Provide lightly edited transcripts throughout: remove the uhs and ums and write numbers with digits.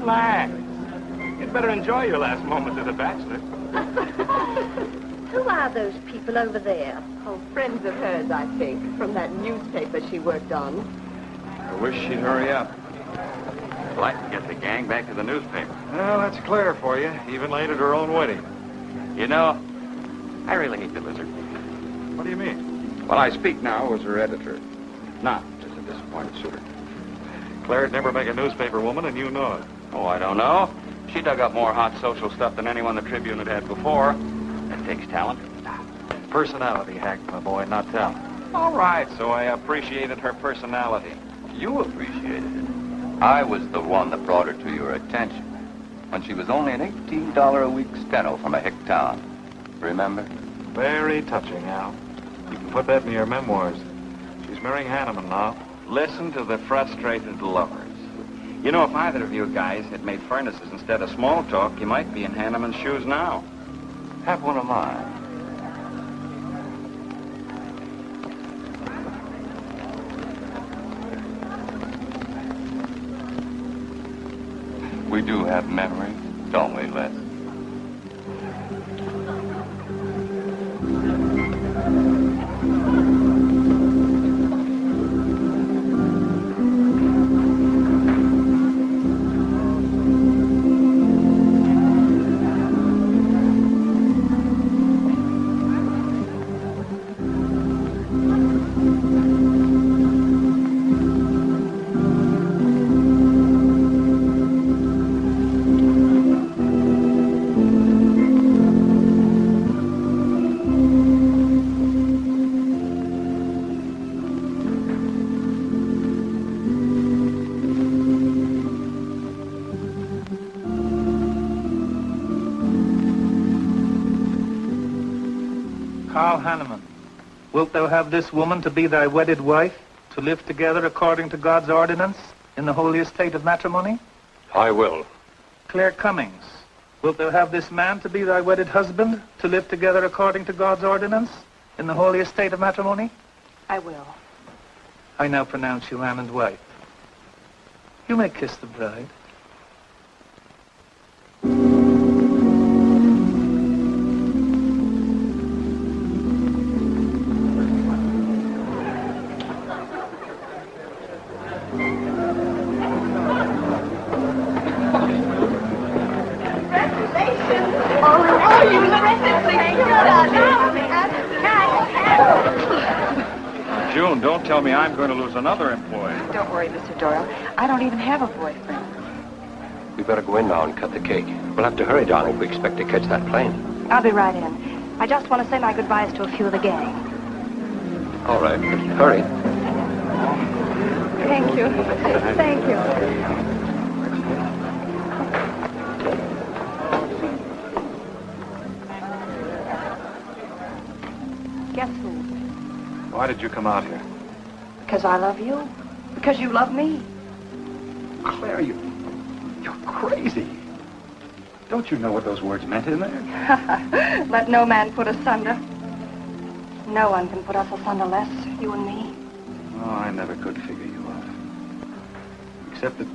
Relax. You'd better enjoy your last moments as a bachelor. Who are those people over there? Oh, friends of hers, I think, from that newspaper she worked on. I wish she'd hurry up. I'd like to get the gang back to the newspaper. Well, that's clear for you. Even late at her own wedding. You know, I really hate the lizard. What do you mean? Well, I speak now as her editor, not as a disappointed suitor. Claire'd never make a newspaper woman, and you know it. Oh, I don't know. She dug up more hot social stuff than anyone the Tribune had before. That takes talent. Personality, Hack, my boy, not talent. All right, so I appreciated her personality. You appreciated it. I was the one that brought her to your attention when she was only an $18 a week steno from a hick town. Remember? Very touching, Al. You can put that in your memoirs. She's marrying Hanneman now. Listen to the frustrated lovers. You know, if either of you guys had made furnaces instead of small talk, you might be in Hanneman's shoes now. Have one of mine. We do have memories, don't we, Les? Hanneman, wilt thou have this woman to be thy wedded wife, to live together according to God's ordinance in the holy estate of matrimony? I will. Claire Cummings, wilt thou have this man to be thy wedded husband, to live together according to God's ordinance in the holy estate of matrimony? I will. I now pronounce you man and wife. You may kiss the bride. June, don't tell me I'm going to lose another employee. Don't worry, Mr. Doyle. I don't even have a boyfriend. We better go in now and cut the cake. We'll have to hurry, darling, if we expect to catch that plane. I'll be right in. I just want to say my goodbyes to a few of the gang. All right, but hurry. Thank you. Thank you. Guess who? Why did you come out here? Because I love you. Because you love me. Claire, you're crazy. Don't you know what those words meant in there? Let no man put us asunder. No one can put us asunder, Les, you and me. Oh, I never could figure you out. Except that...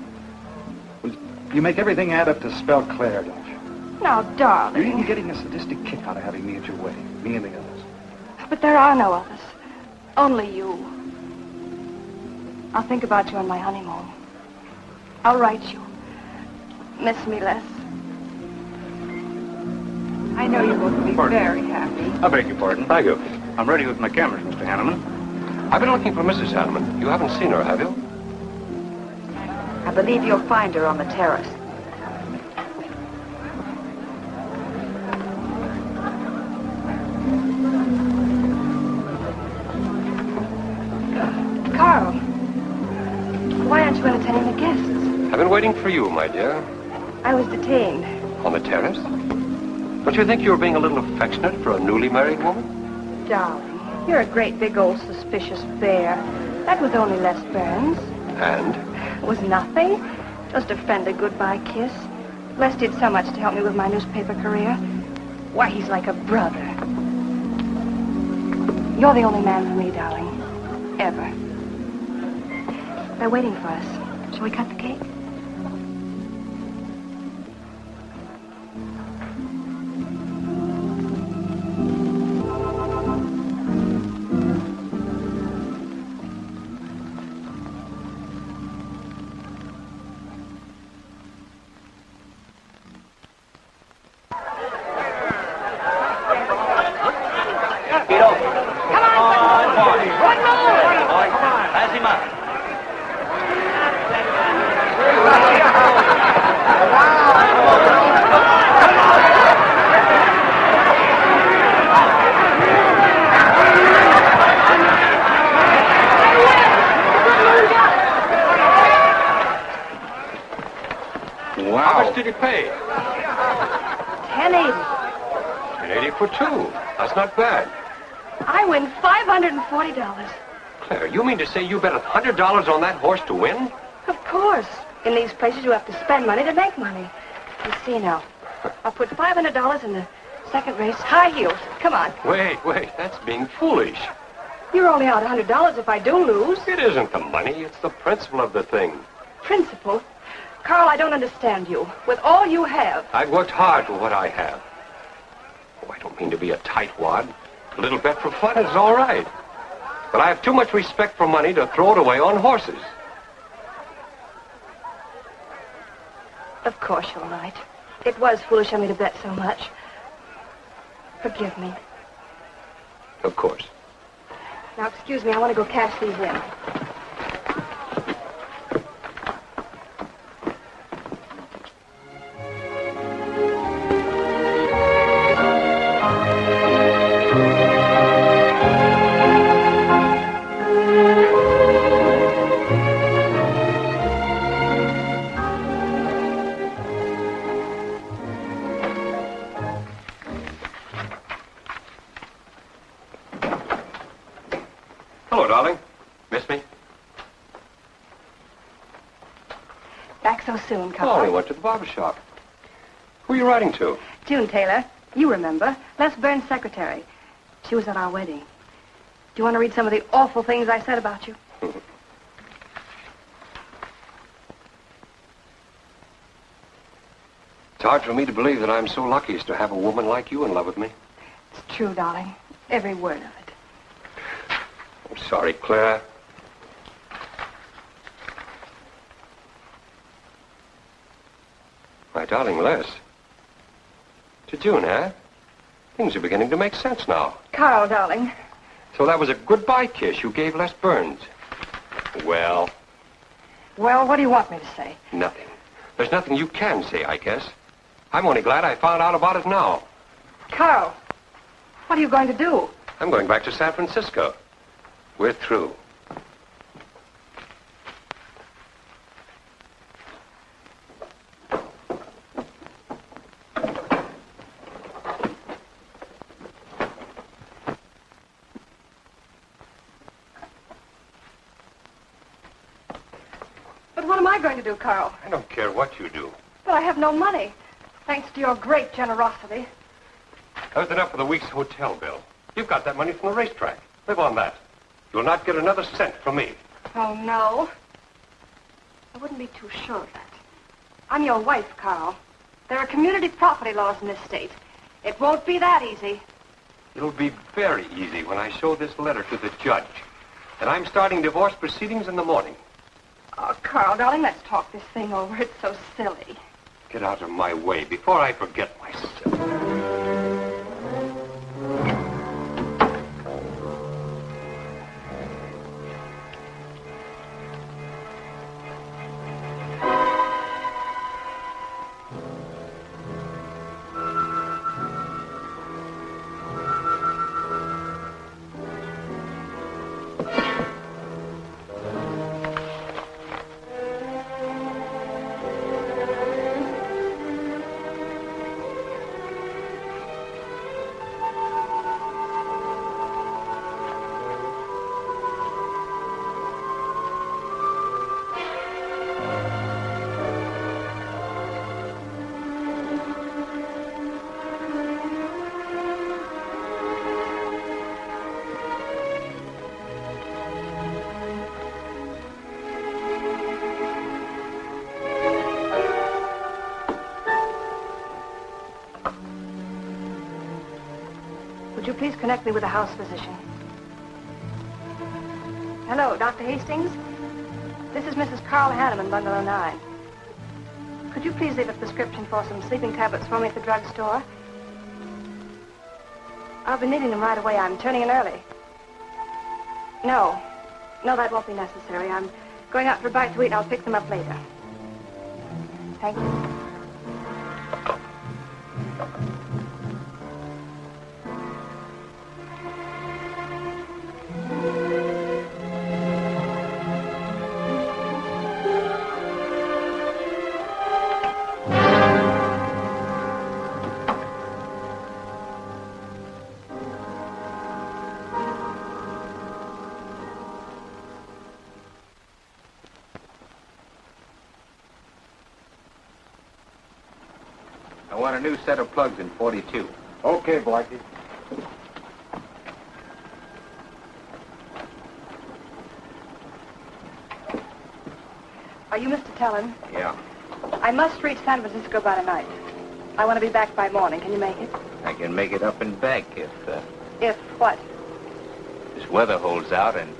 Well, you make everything add up to spell Claire, don't you? Now, darling. You're even getting a sadistic kick out of having me at your wedding. Me and the others. But there are no others. Only you. I'll think about you on my honeymoon. I'll write you. Miss me, Les. I know you both will be very happy. I beg your pardon. Thank you. I'm ready with my cameras, Mr. Hanneman. I've been looking for Mrs. Hanneman. You haven't seen her, have you? I believe you'll find her on the terrace. Carl, why aren't you entertaining the guests? I've been waiting for you, my dear. I was detained. On the terrace? Don't you think you were being a little affectionate for a newly married woman? Darling, you're a great big old suspicious bear. That was only Les Burns. And? It was nothing. Just a friendly goodbye kiss. Les did so much to help me with my newspaper career. Why, he's like a brother. You're the only man for me, darling. Ever. They're waiting for us. Shall we cut the cake? Wow. How much did you pay? $10.80. $10.80 for two. That's not bad. I win $540. Claire, you mean to say you bet $100 on that horse to win? Of course. In these places, you have to spend money to make money. You see now. I'll put $500 in the second race. High heels. Come on. Wait. That's being foolish. You're only out $100 if I do lose. It isn't the money. It's the principle of the thing. Principle? Carl, I don't understand you. With all you have. I've worked hard for what I have. Oh, I don't mean to be a tightwad. A little bet for fun is all right. But I have too much respect for money to throw it away on horses. Of course you're right. It was foolish of me to bet so much. Forgive me. Of course. Now, excuse me, I want to go cash these in. Hello, darling. Miss me? Back so soon, Oh, Carl. I only went to the barber shop. Who are you writing to? June Taylor. You remember. Les Burns' secretary. She was at our wedding. Do you want to read some of the awful things I said about you? It's hard for me to believe that I'm so lucky as to have a woman like you in love with me. It's true, darling. Every word of it. I'm sorry, Claire. My darling Les. To June, eh? Things are beginning to make sense now. Carl, darling. So that was a goodbye kiss you gave Les Burns. Well, Well, what do you want me to say? nothing. There's nothing you can say, I guess. I'm only glad I found out about it now. Carl, what are you going to do? I'm going back to San Francisco. We're through. But what am I going to do, Carl? I don't care what you do. But I have no money. Thanks to your great generosity. That was enough for the week's hotel bill. You've got that money from the racetrack. Live on that. You'll not get another cent from me. Oh, no. I wouldn't be too sure of that. I'm your wife, Carl. There are community property laws in this state. It won't be that easy. It'll be very easy when I show this letter to the judge. And I'm starting divorce proceedings in the morning. Oh, Carl, darling, let's talk this thing over. It's so silly. Get out of my way before I forget myself. Would you please connect me with a house physician? Hello, Dr. Hastings? This is Mrs. Carl Hanneman, Bungalow 9. Could you please leave a prescription for some sleeping tablets for me at the drugstore? I'll be needing them right away. I'm turning in early. No, that won't be necessary. I'm going out for a bite to eat, and I'll pick them up later. Thank you. I want a new set of plugs in 42. Okay, Blackie. Are you Mr. Tellin? Yeah. I must reach San Francisco by tonight. I want to be back by morning. Can you make it? I can make it up and back if If what? this weather holds out and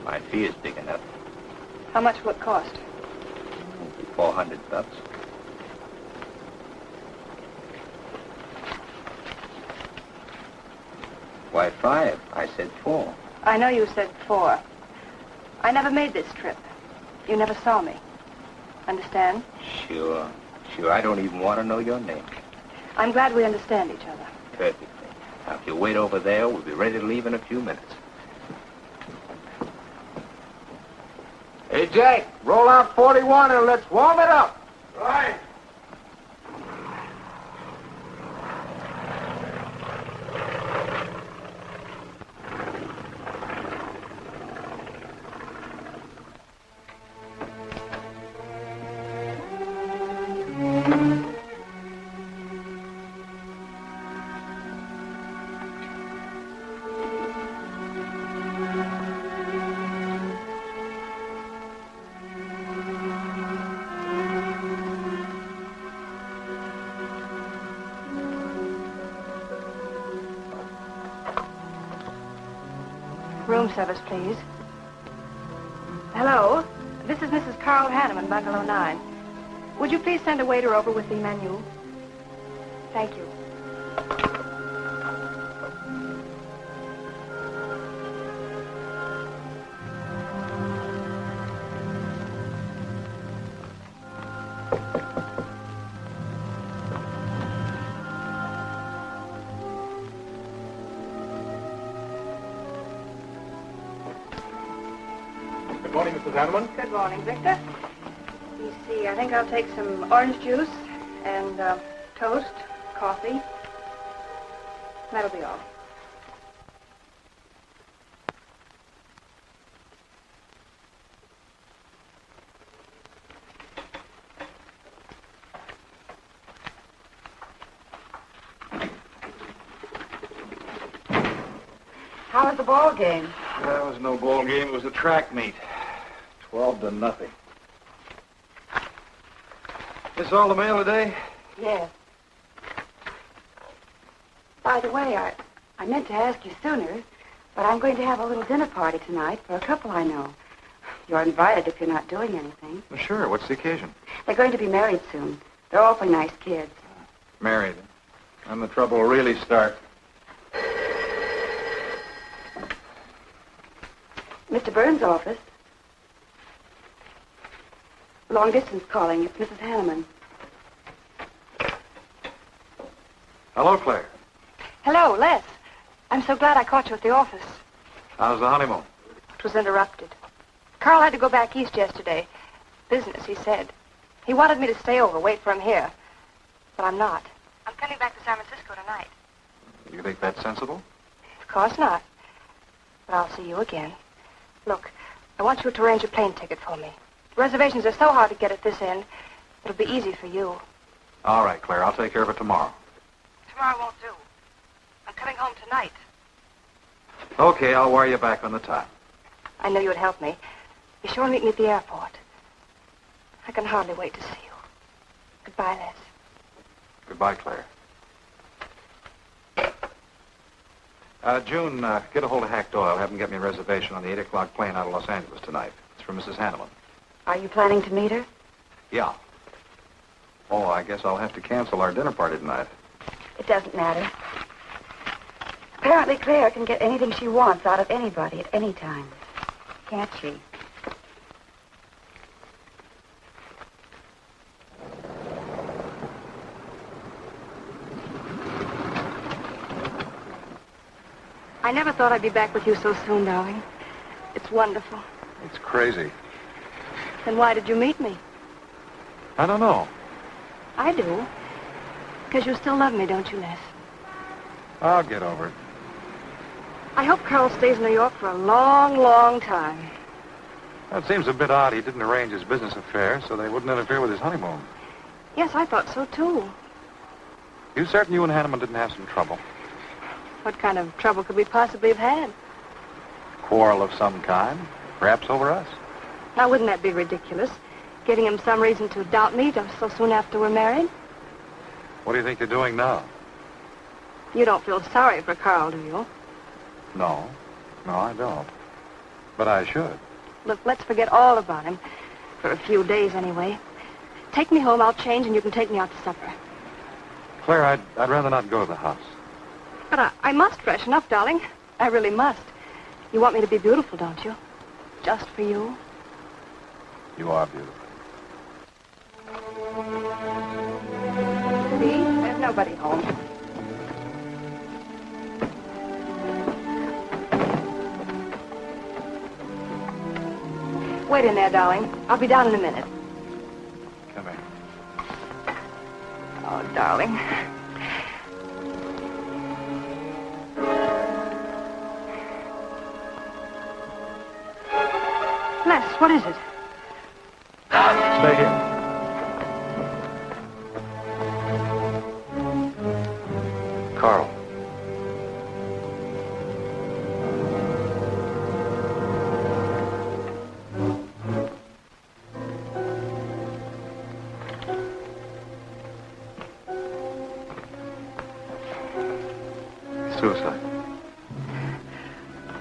my fee is big enough. How much will it cost? 400 bucks. Why 5? I said 4. I know you said 4. I never made this trip. You never saw me. Understand? Sure. I don't even want to know your name. I'm glad we understand each other. Perfectly. Now, if you wait over there, we'll be ready to leave in a few minutes. Hey, Jack, roll out 41 and let's warm it up. Right. Room service, please. Hello. This is Mrs. Carl Hanneman, Bungalow 9. Would you please send a waiter over with the menu? Thank you. Good morning, Mrs. Hanneman. Good morning, Victor. Let me see. I think I'll take some orange juice and toast, coffee. That'll be all. How was the ball game? That was no ball game. It was a track meet. 12-0. This all the mail today? Yes. By the way, I meant to ask you sooner, but I'm going to have a little dinner party tonight for a couple I know. You're invited if you're not doing anything. Well, sure. What's the occasion? They're going to be married soon. They're awfully nice kids. Married. Then the trouble will really start. Mr. Burns' office. Long distance calling. It's Mrs. Hanneman. Hello, Claire. Hello, Les. I'm so glad I caught you at the office. How's the honeymoon? It was interrupted. Carl had to go back east yesterday. Business, he said. He wanted me to stay over, wait for him here. But I'm not. I'm coming back to San Francisco tonight. You think that's sensible? Of course not. But I'll see you again. Look, I want you to arrange a plane ticket for me. Reservations are so hard to get at this end, it'll be easy for you. All right, Claire. I'll take care of it tomorrow. Tomorrow won't do. I'm coming home tonight. Okay, I'll wire you back on the time. I know you would help me. Be sure and meet me at the airport. I can hardly wait to see you. Goodbye, Les. Goodbye, Claire. June, get a hold of Hack Doyle. Have him get me a reservation on the 8 o'clock plane out of Los Angeles tonight. It's for Mrs. Hanneman. Are you planning to meet her? Yeah. Oh, I guess I'll have to cancel our dinner party tonight. It doesn't matter. Apparently, Claire can get anything she wants out of anybody at any time. Can't she? I never thought I'd be back with you so soon, darling. It's wonderful. It's crazy. Then why did you meet me? I don't know. I do. Because you still love me, don't you, Les? I'll get over it. I hope Carl stays in New York for a long, long time. That seems a bit odd. He didn't arrange his business affairs, so they wouldn't interfere with his honeymoon. Yes, I thought so, too. You certain you and Hanneman didn't have some trouble? What kind of trouble could we possibly have had? Quarrel of some kind? Perhaps over us? Now, wouldn't that be ridiculous? Getting him some reason to doubt me just so soon after we're married? What do you think you're doing now? You don't feel sorry for Carl, do you? No. No, I don't. But I should. Look, let's forget all about him. For a few days, anyway. Take me home, I'll change, and you can take me out to supper. Claire, I'd rather not go to the house. But I must freshen up, darling. I really must. You want me to be beautiful, don't you? Just for you? You are beautiful. See? There's nobody home. Wait in there, darling. I'll be down in a minute. Come here. Oh, darling. Les, what is it? Stay here. Carl. Suicide.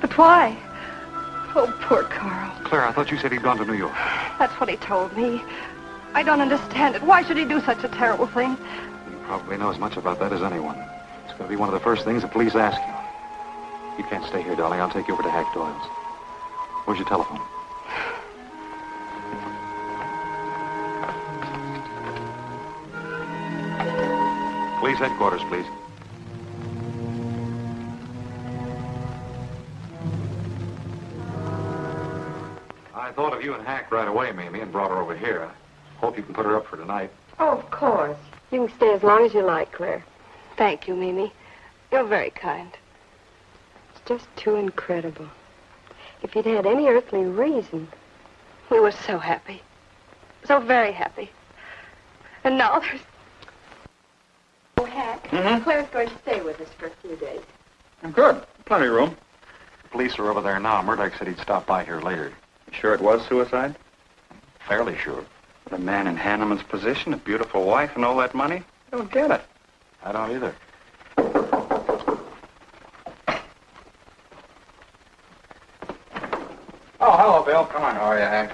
But why? Oh, poor Carl. Claire, I thought you said he'd gone to New York. That's what he told me. I don't understand it. Why should he do such a terrible thing? You probably know as much about that as anyone. It's going to be one of the first things the police ask you. You can't stay here, darling. I'll take you over to Hack Doyle's. Where's your telephone? Police headquarters, please. I thought of you and Hack right away, Mamie, and brought her over here. I hope you can put her up for tonight. Oh, of course. You can stay as long as you like, Claire. Thank you, Mimi. You're very kind. It's just too incredible. If you'd had any earthly reason. We were so happy. So very happy. And now there's... Oh, Hack, Claire's going to stay with us for a few days. Good. Plenty of room. The police are over there now. Murdock said he'd stop by here later. You sure it was suicide? Fairly sure. But a man in Hanneman's position, a beautiful wife, and all that money? I don't get it. I don't either. Oh, hello, Bill. Come on. How are you, Hank?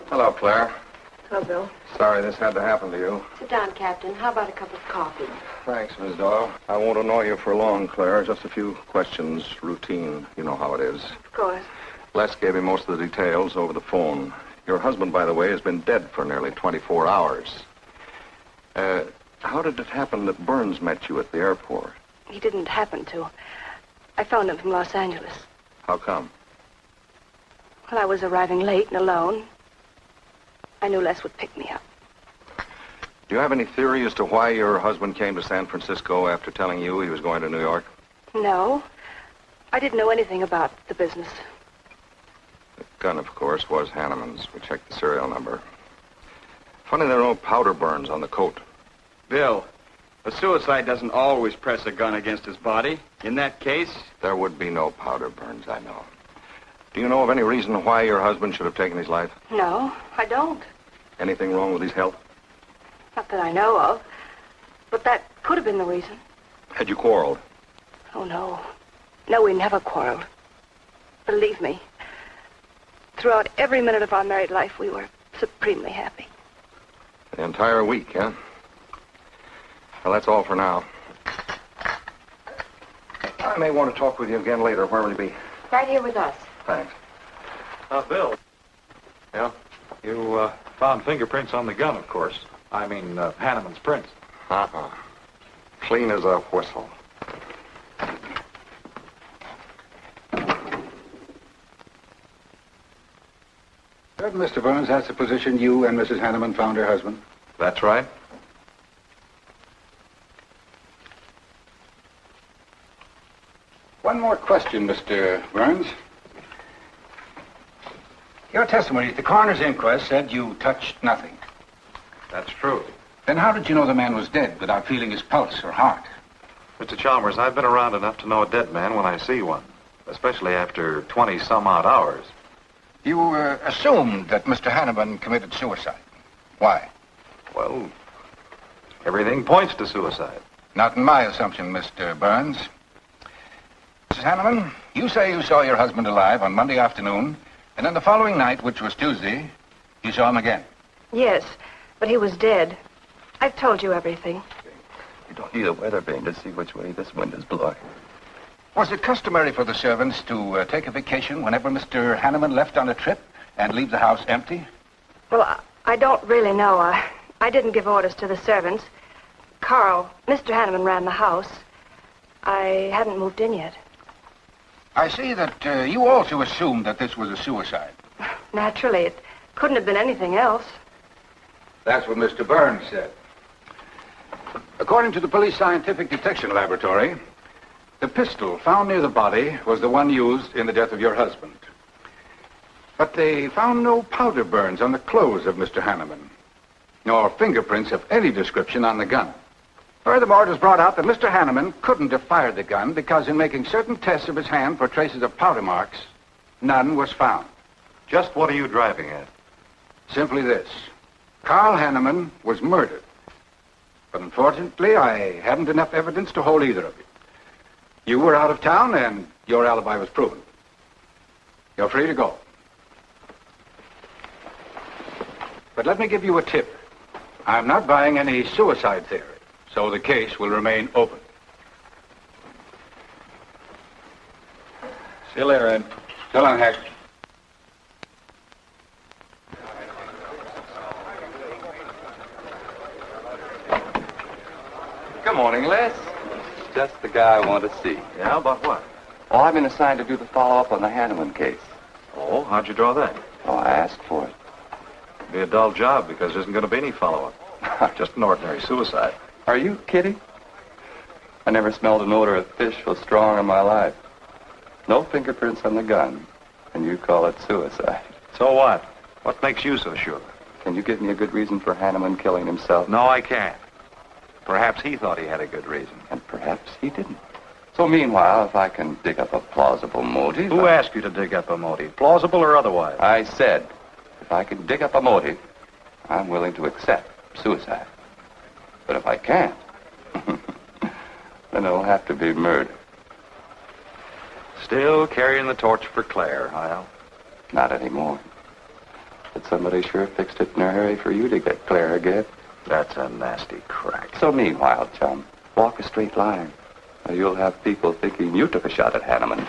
Hello, Claire. Hello, Bill. Sorry this had to happen to you. Sit down, Captain. How about a cup of coffee? Thanks, Miss Doyle. I won't annoy you for long, Claire. Just a few questions, routine. You know how it is. Of course. Les gave me most of the details over the phone. Your husband, by the way, has been dead for nearly 24 hours. How did it happen that Burns met you at the airport? He didn't happen to. I phoned him from Los Angeles. How come? Well, I was arriving late and alone. I knew Les would pick me up. Do you have any theory as to why your husband came to San Francisco after telling you he was going to New York? No. I didn't know anything about the business. The gun, of course, was Hanneman's. We checked the serial number. Funny there are no powder burns on the coat. Bill, a suicide doesn't always press a gun against his body. In that case... There would be no powder burns, I know. Do you know of any reason why your husband should have taken his life? No, I don't. Anything wrong with his health? Not that I know of. But that could have been the reason. Had you quarreled? Oh, no. No, we never quarreled. Believe me. Throughout every minute of our married life, we were supremely happy. The entire week, huh? Well, that's all for now. I may want to talk with you again later. Where will you be? Right here with us. Thanks. Bill. Yeah? You found fingerprints on the gun, of course. I mean, Hanneman's prints. Uh-huh. Clean as a whistle. Certain Mr. Burns has the position you and Mrs. Hanneman found her husband. That's right. One more question, Mr. Burns. Your testimony at the coroner's inquest said you touched nothing. That's true. Then how did you know the man was dead without feeling his pulse or heart? Mr. Chalmers, I've been around enough to know a dead man when I see one, especially after 20-some-odd hours. You assumed that Mr. Hanneman committed suicide. Why? Well, everything points to suicide. Not in my assumption, Mr. Burns. Mrs. Hanneman, you say you saw your husband alive on Monday afternoon, and then the following night, which was Tuesday, you saw him again. Yes, but he was dead. I've told you everything. You don't need a weather vane to see which way this wind is blowing. Was it customary for the servants to take a vacation whenever Mr. Hanneman left on a trip and leave the house empty? Well, I don't really know. I didn't give orders to the servants. Carl, Mr. Hanneman ran the house. I hadn't moved in yet. I see that you also assumed that this was a suicide. Naturally, it couldn't have been anything else. That's what Mr. Burns said. According to the police scientific detection laboratory, the pistol found near the body was the one used in the death of your husband. But they found no powder burns on the clothes of Mr. Hanneman, nor fingerprints of any description on the gun. Furthermore, it was brought out that Mr. Hanneman couldn't have fired the gun because in making certain tests of his hand for traces of powder marks, none was found. Just what are you driving at? Simply this. Carl Hanneman was murdered. But unfortunately, I hadn't enough evidence to hold either of you. You were out of town, and your alibi was proven. You're free to go. But let me give you a tip. I'm not buying any suicide theory, so the case will remain open. See you later, Ed. So long, Hack. Good morning, Les. Just the guy I want to see. Yeah, about what? Oh, I've been assigned to do the follow-up on the Hanneman case. Oh, how'd you draw that? Oh, I asked for it. It'd be a dull job because there isn't going to be any follow-up. Just an ordinary suicide. Are you kidding? I never smelled an odor of fish so strong in my life. No fingerprints on the gun, and you call it suicide. So what? What makes you so sure? Can you give me a good reason for Hanneman killing himself? No, I can't. Perhaps he thought he had a good reason. And perhaps he didn't. So meanwhile, if I can dig up a plausible motive... Who asked you to dig up a motive, plausible or otherwise? I said, if I can dig up a motive, I'm willing to accept suicide. But if I can't, then it'll have to be murder. Still carrying the torch for Claire, Hyle? Not anymore. But somebody sure fixed it in a hurry for you to get Claire again. That's a nasty crack. So meanwhile, chum, walk a straight line. Or you'll have people thinking you took a shot at Hanneman.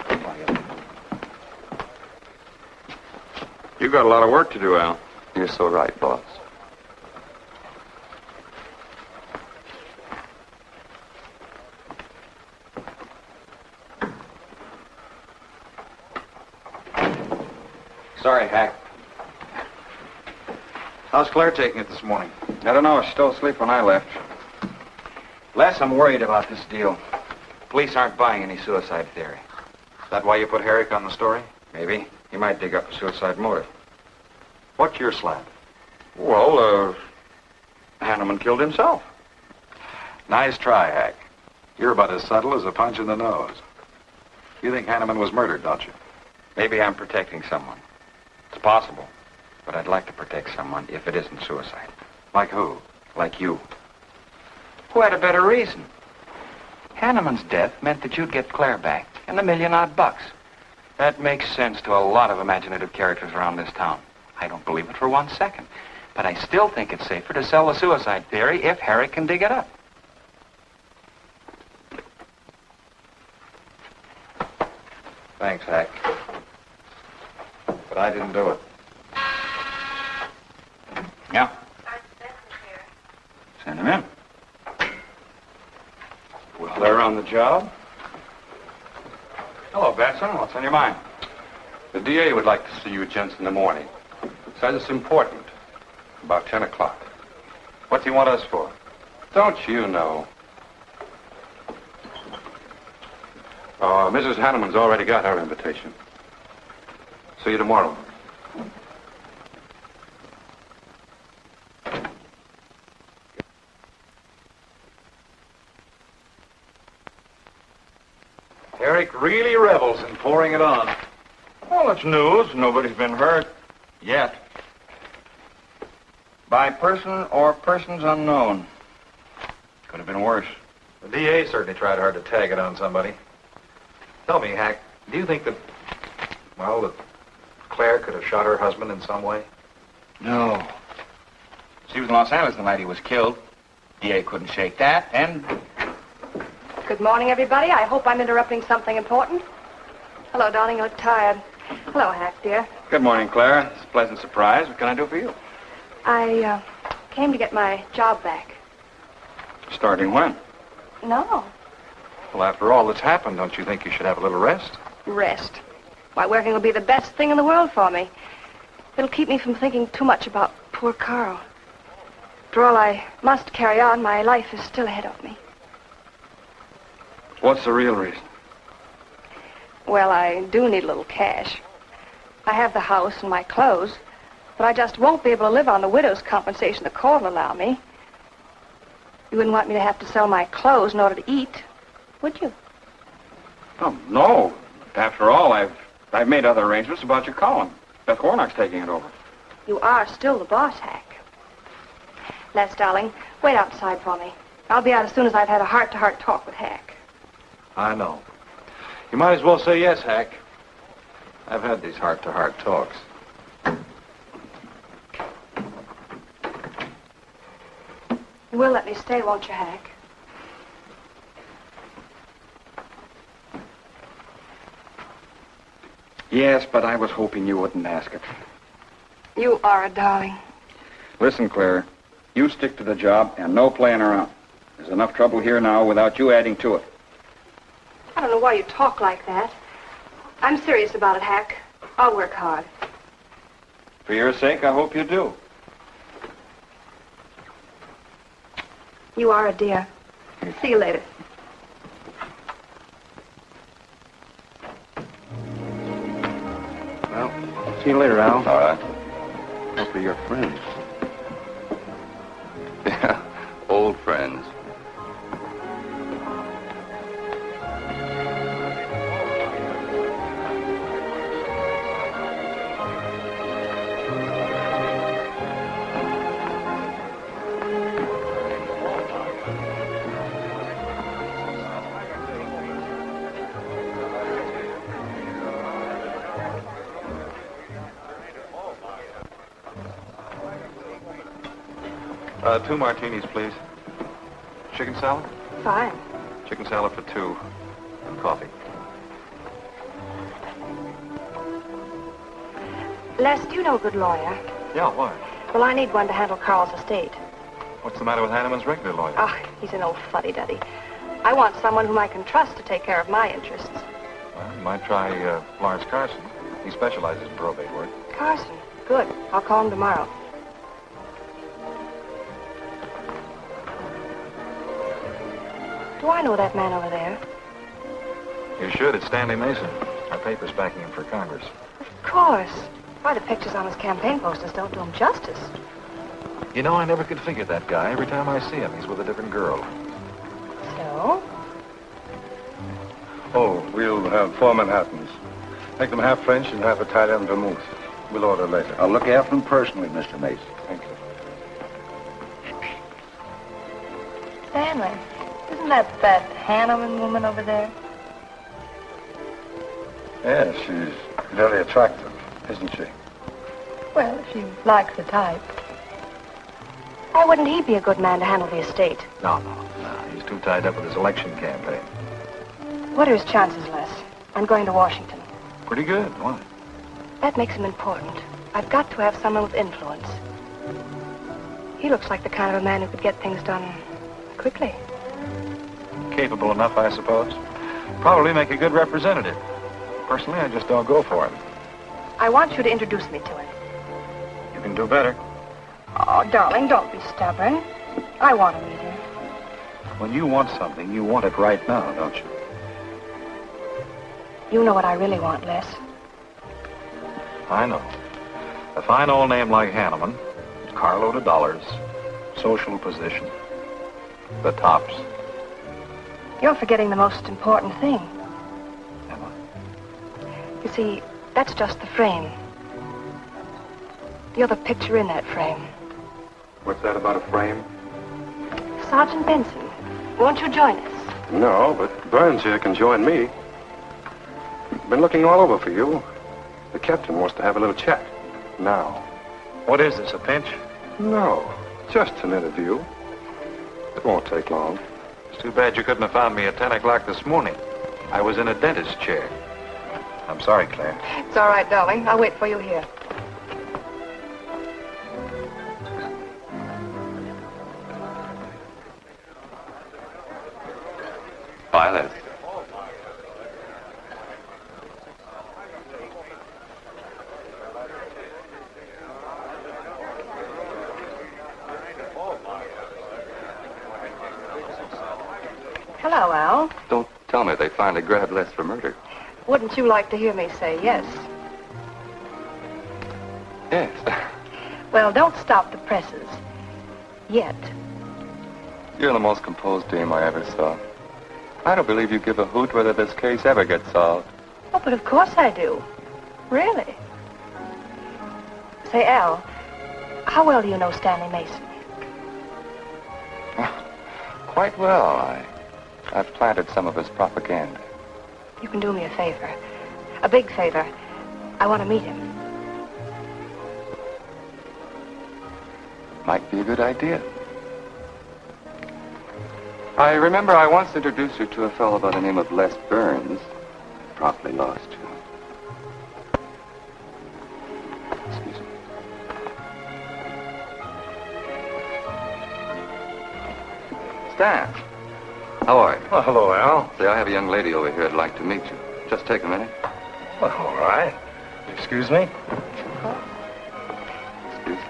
You got a lot of work to do, Al. You're so right, boss. Sorry, Hack. How's Claire taking it this morning? I don't know. I was still asleep when I left. Les, I'm worried about this deal. Police aren't buying any suicide theory. Is that why you put Herrick on the story? Maybe. He might dig up a suicide motive. What's your slant? Well, Hanneman killed himself. Nice try, Hack. You're about as subtle as a punch in the nose. You think Hanneman was murdered, don't you? Maybe I'm protecting someone. It's possible. But I'd like to protect someone if it isn't suicide. Like who? Like you. Who had a better reason? Hanneman's death meant that you'd get Claire back and $1 million odd. That makes sense to a lot of imaginative characters around this town. I don't believe it for 1 second. But I still think it's safer to sell the suicide theory if Herrick can dig it up. Thanks, Hack. But I didn't do it. Yeah? Send him in. Well, they're on the job. Hello, Batson. What's on your mind? The DA would like to see you gents in the morning. Says it's important. About 10 o'clock. What's he want us for? Don't you know? Mrs. Hanneman's already got her invitation. See you tomorrow. Herrick really revels in pouring it on. Well, it's news. Nobody's been hurt. Yet. By person or persons unknown. Could have been worse. The DA certainly tried hard to tag it on somebody. Tell me, Hack, do you think that Claire could have shot her husband in some way? No. She was in Los Angeles the night he was killed. DA couldn't shake that, and... Good morning, everybody. I hope I'm interrupting something important. Hello, darling. You look tired. Hello, Hack, dear. Good morning, Claire. It's a pleasant surprise. What can I do for you? I came to get my job back. Starting when? No. Well, after all that's happened, don't you think you should have a little rest? Rest. Why, working will be the best thing in the world for me. It'll keep me from thinking too much about poor Carl. After all, I must carry on. My life is still ahead of me. What's the real reason? Well, I do need a little cash. I have the house and my clothes, but I just won't be able to live on the widow's compensation the court will allow me. You wouldn't want me to have to sell my clothes in order to eat, would you? Oh, no. After all, I've made other arrangements about your column. Beth Warnock's taking it over. You are still the boss, Hack. Les, darling, wait outside for me. I'll be out as soon as I've had a heart-to-heart talk with Hack. I know. You might as well say yes, Hack. I've had these heart-to-heart talks. You will let me stay, won't you, Hack? Yes, but I was hoping you wouldn't ask it. You are a darling. Listen, Claire, you stick to the job and no playing around. There's enough trouble here now without you adding to it. I don't know why you talk like that. I'm serious about it, Hack. I'll work hard. For your sake, I hope you do. You are a dear. See you later. Well, see you later, Al. All right. Hopefully you're friends. Yeah, old friends. Two martinis, please. Chicken salad? Fine. Chicken salad for two. And coffee. Les, do you know a good lawyer? Yeah, why? Well, I need one to handle Carl's estate. What's the matter with Hanneman's regular lawyer? Ah, he's an old fuddy-duddy. I want someone whom I can trust to take care of my interests. Well, you might try Lawrence Carson. He specializes in probate work. Carson? Good. I'll call him tomorrow. Do I know that man over there? You should. It's Stanley Mason. Our paper's backing him for Congress. Of course. Why, the pictures on his campaign posters don't do him justice. You know, I never could figure that guy. Every time I see him, he's with a different girl. So? Oh, we'll have 4 Manhattans. Make them half French and half Italian vermouth. We'll order later. I'll look after them personally, Mr. Mason. Thank you. Stanley, isn't that Hanneman woman over there? Yes, she's very attractive, isn't she? Well, if you like the type. Why wouldn't he be a good man to handle the estate? No. He's too tied up with his election campaign. What are his chances, Les? I'm going to Washington. Pretty good. Why? That makes him important. I've got to have someone with influence. He looks like the kind of a man who could get things done quickly. Capable enough, I suppose. Probably make a good representative. Personally, I just don't go for him. I want you to introduce me to him. You can do better. Oh, darling, don't be stubborn. I want to meet him. When you want something, you want it right now, don't you? You know what I really want, Les. I know. A fine old name like Hanneman, carload of dollars, social position, the tops. You're forgetting the most important thing. You see, that's just the frame. You're the picture in that frame. What's that about a frame? Sergeant Benson, won't you join us? No, but Burns here can join me. Been looking all over for you. The captain wants to have a little chat. Now. What is this, a pinch? No, just an interview. It won't take long. It's too bad you couldn't have found me at 10 o'clock this morning. I was in a dentist's chair. I'm sorry, Claire. It's all right, darling. I'll wait for you here. Violet. Hello, Al. Don't tell me they finally grabbed Les for murder. Wouldn't you like to hear me say yes? Yes. Well, don't stop the presses. Yet. You're the most composed dame I ever saw. I don't believe you give a hoot whether this case ever gets solved. Oh, but of course I do. Really. Say, Al, how well do you know Stanley Mason? Quite well. I've planted some of his propaganda. You can do me a favor. A big favor. I want to meet him. Might be a good idea. I remember I once introduced you to a fellow by the name of Les Burns. Promptly lost you. Excuse me. Stan, how are you? Well, hello, Al. Say, I have a young lady over here I'd like to meet you. Just take a minute. Well, all right. Excuse me? Excuse me.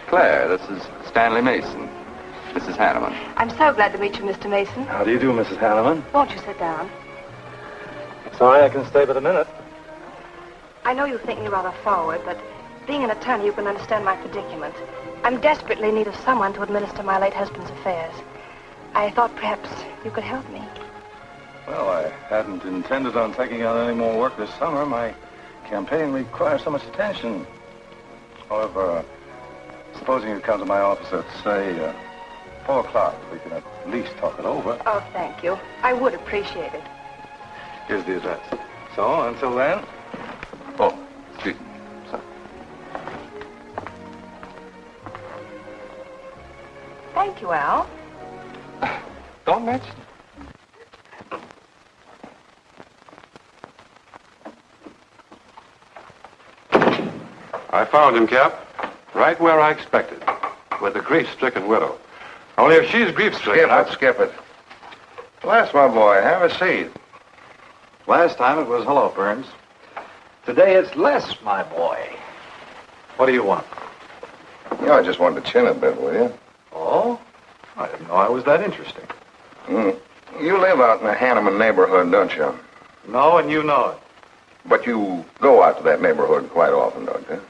Claire, this is Stanley Mason. This is Hanneman. I'm so glad to meet you, Mr. Mason. How do you do, Mrs. Hanneman? Won't you sit down? Sorry, I can stay but a minute. I know you think me rather forward, but being an attorney, you can understand my predicament. I'm desperately in need of someone to administer my late husband's affairs. I thought perhaps you could help me. Well, I hadn't intended on taking on any more work this summer. My campaign requires so much attention. However, supposing you come to my office at, say, 4 o'clock, we can at least talk it over. Oh, thank you. I would appreciate it. Here's the address. So, until then... Oh, excuse me. Sorry. Thank you, Al. Don't mention it. I found him, Cap. Right where I expected. With the grief-stricken widow. Only if she's grief-stricken... Skip it. Les, my boy, have a seat. Last time it was hello, Burns. Today it's Les, my boy. What do you want? You know, I just wanted to chin a bit, will you? Oh? I didn't know I was that interesting. You live out in the Hanneman neighborhood, don't you? No, and you know it. But you go out to that neighborhood quite often, don't you?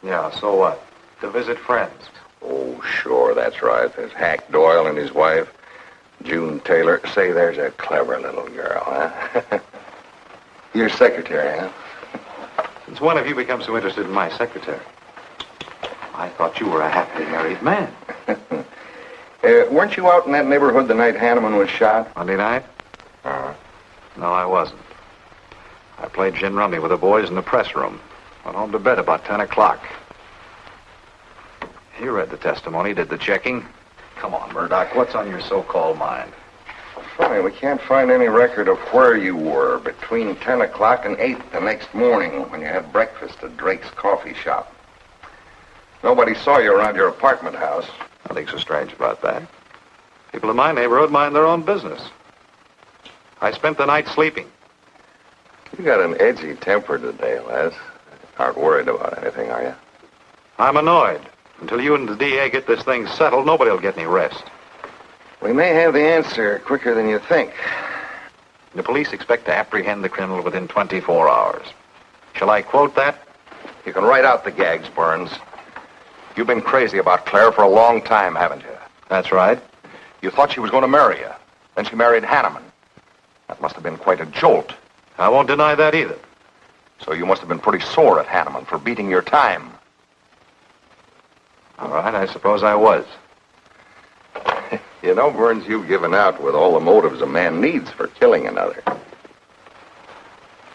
Yeah, so what? To visit friends. Oh, sure, that's right. There's Hack Doyle and his wife, June Taylor. Say, there's a clever little girl, huh? Your secretary, huh? Since when have you become so interested in my secretary? I thought you were a happily married man. Weren't you out in that neighborhood the night Hanneman was shot? Monday night? No, I wasn't. I played gin rummy with the boys in the press room. Went home to bed about 10 o'clock. You read the testimony, did the checking. Come on, Murdock, what's on your so-called mind? Funny, we can't find any record of where you were between 10 o'clock and 8 the next morning when you had breakfast at Drake's coffee shop. Nobody saw you around your apartment house. Nothing so strange about that. People in my neighborhood mind their own business. I spent the night sleeping. You got an edgy temper today, Les. Aren't worried about anything, are you? I'm annoyed. Until you and the DA get this thing settled, nobody will get any rest. We may have the answer quicker than you think. The police expect to apprehend the criminal within 24 hours. Shall I quote that? You can write out the gags, Burns. You've been crazy about Claire for a long time, haven't you? That's right. You thought she was going to marry you. Then she married Hanneman. That must have been quite a jolt. I won't deny that either. So you must have been pretty sore at Hanneman for beating your time. All right, I suppose I was. You know, Burns, you've given out with all the motives a man needs for killing another.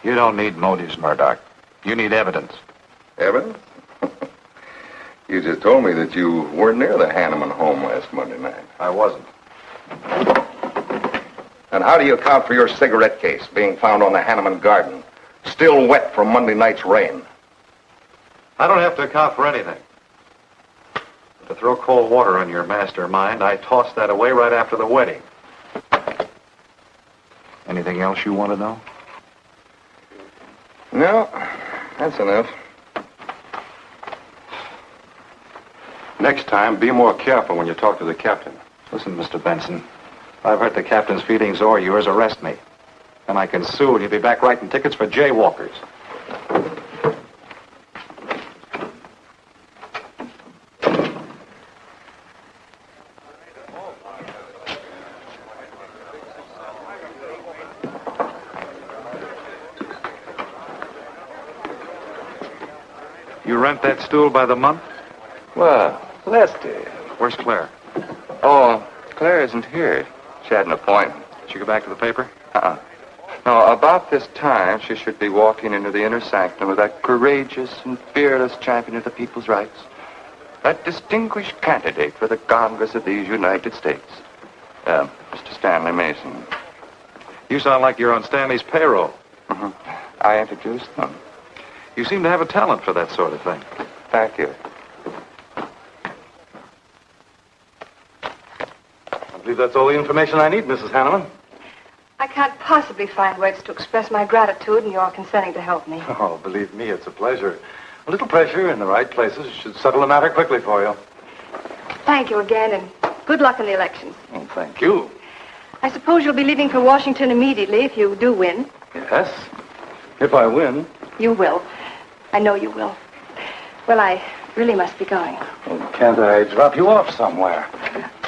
You don't need motives, Murdock. You need evidence. Evidence? You just told me that you weren't near the Hanneman home last Monday night. I wasn't. And how do you account for your cigarette case being found on the Hanneman garden, still wet from Monday night's rain? I don't have to account for anything. To throw cold water on your mastermind, I tossed that away right after the wedding. Anything else you want to know? No, that's enough. Next time, be more careful when you talk to the captain. Listen, Mr. Benson, if I've hurt the captain's feelings or yours, arrest me. And I can sue and you'll be back writing tickets for jaywalkers. You rent that stool by the month? Well, Lester. Where's Claire? Oh, Claire isn't here. She had an appointment. Did she go back to the paper? No, about this time, she should be walking into the inner sanctum of that courageous and fearless champion of the people's rights. That distinguished candidate for the Congress of these United States. Mr. Stanley Mason. You sound like you're on Stanley's payroll. I introduced them. You seem to have a talent for that sort of thing. Thank you. I believe that's all the information I need, Mrs. Hanneman. I can't possibly find words to express my gratitude in your consenting to help me. Oh, believe me, it's a pleasure. A little pressure in the right places should settle the matter quickly for you. Thank you again, and good luck in the elections. Oh, thank you. I suppose you'll be leaving for Washington immediately if you do win. Yes, if I win. You will. I know you will. Well, I really must be going. Oh, can't I drop you off somewhere?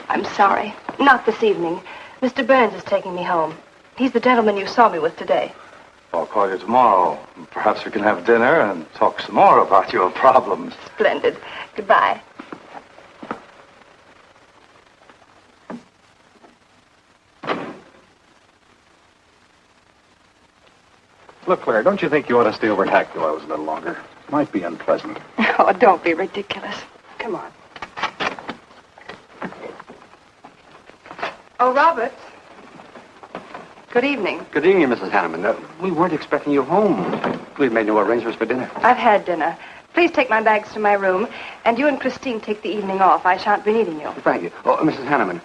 I'm sorry. Not this evening. Mr. Burns is taking me home. He's the gentleman you saw me with today. I'll call you tomorrow. Perhaps we can have dinner and talk some more about your problems. Splendid. Goodbye. Look, Claire, don't you think you ought to stay over at Hack Doyle's a little longer? Might be unpleasant. Oh, don't be ridiculous. Come on. Oh, Robert. Good evening. Good evening, Mrs. Hanneman. We weren't expecting you home. We've made no arrangements for dinner. I've had dinner. Please take my bags to my room, and you and Christine take the evening off. I shan't be needing you. Thank you. Oh, Mrs. Hanneman,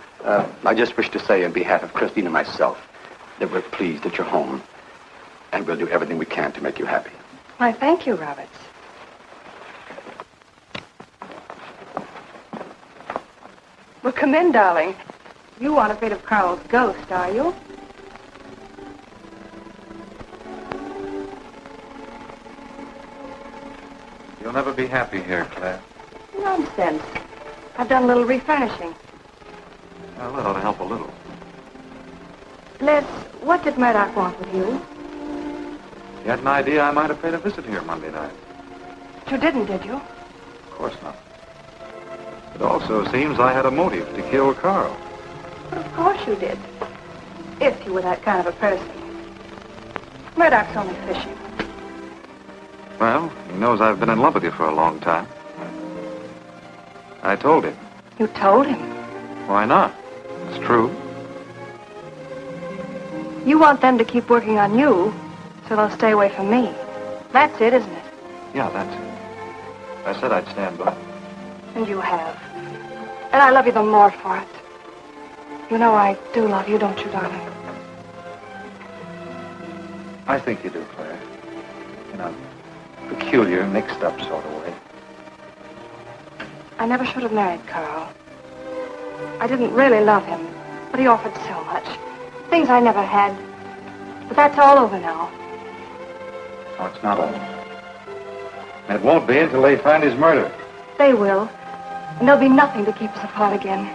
I just wish to say on behalf of Christine and myself that we're pleased that you're home, and we'll do everything we can to make you happy. Why, thank you, Roberts. Well, come in, darling. You aren't afraid of Carl's ghost, are you? You'll never be happy here, Claire. Nonsense. I've done a little refurnishing. Well, that ought to help a little. Les, what did Murdock want with you? You had an idea I might have paid a visit here Monday night. You didn't, did you? Of course not. It also seems I had a motive to kill Carl. But of course you did. If you were that kind of a person. Murdock's only fishing. Well, he knows I've been in love with you for a long time. I told him. You told him? Why not? It's true. You want them to keep working on you, so they'll stay away from me. That's it, isn't it? Yeah, that's it. I said I'd stand by. And you have. And I love you the more for it. You know I do love you, don't you, darling? I think you do, Claire. In a peculiar, mixed-up sort of way. I never should have married Carl. I didn't really love him, but he offered so much. Things I never had. But that's all over now. No, it's not over. And it won't be until they find his murder. They will. And there'll be nothing to keep us apart again.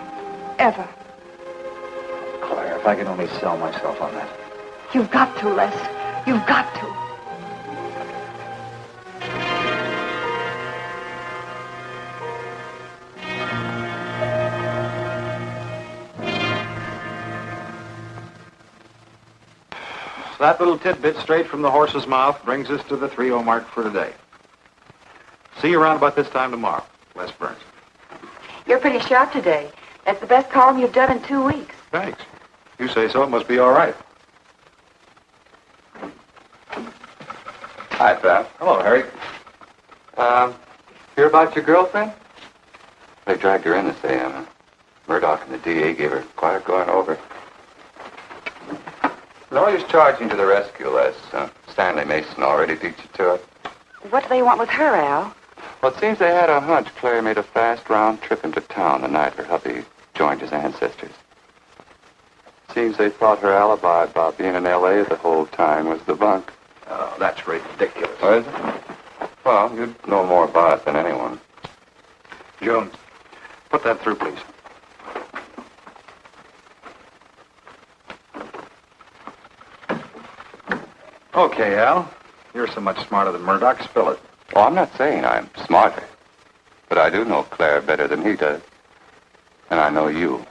Ever. Claire, if I could only sell myself on that. You've got to, Les. You've got to. That little tidbit straight from the horse's mouth brings us to the 3:00 mark for today. See you around about this time tomorrow. Les Burns. You're pretty sharp today. That's the best column you've done in 2 weeks. Thanks. You say so, it must be all right. Hi, Pat. Hello, Herrick. Hear about your girlfriend? They dragged her in this AM. Murdock and the DA gave her quite a going over. Lawyer's charging to the rescue, Les. Stanley Mason already beat you to it. What do they want with her, Al? Well, it seems they had a hunch Claire made a fast round trip into town the night her hubby joined his ancestors. Seems they thought her alibi about being in L.A. the whole time was the bunk. Oh, that's ridiculous. Oh, is it? Well, you'd know more about it than anyone. Jones, put that through, please. Okay, Al. You're so much smarter than Murdock. Spill it. Oh, I'm not saying I'm smarter. But I do know Claire better than he does. And I know you.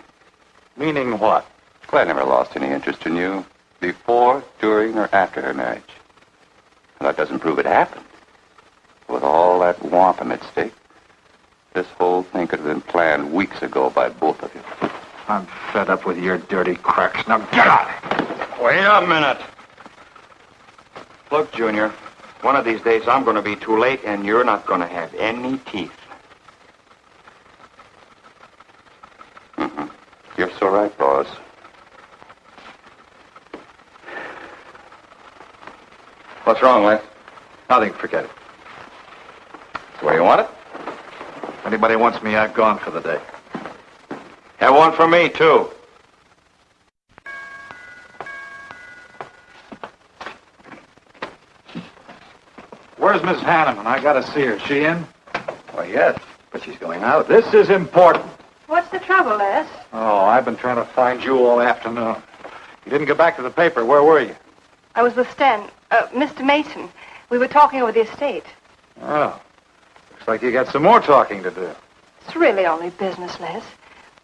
Meaning what? Claire never lost any interest in you before, during, or after her marriage. And that doesn't prove it happened. With all that wampum at stake, this whole thing could have been planned weeks ago by both of you. I'm fed up with your dirty cracks. Now get out! Wait a minute. Look, Junior, one of these days I'm going to be too late and you're not going to have any teeth. Mm-hmm. You're so right, boss. What's wrong, Les? Nothing, forget it. The way you want it? If anybody wants me, I've gone for the day. Have one for me, too. Where's Miss Hanneman? I gotta see her. She in? Why, yes, but she's going out. This is important. What's the trouble, Les? Oh, I've been trying to find you all afternoon. You didn't get back to the paper. Where were you? I was with Mr. Mason. We were talking over the estate. Oh. Looks like you got some more talking to do. It's really only business, Les.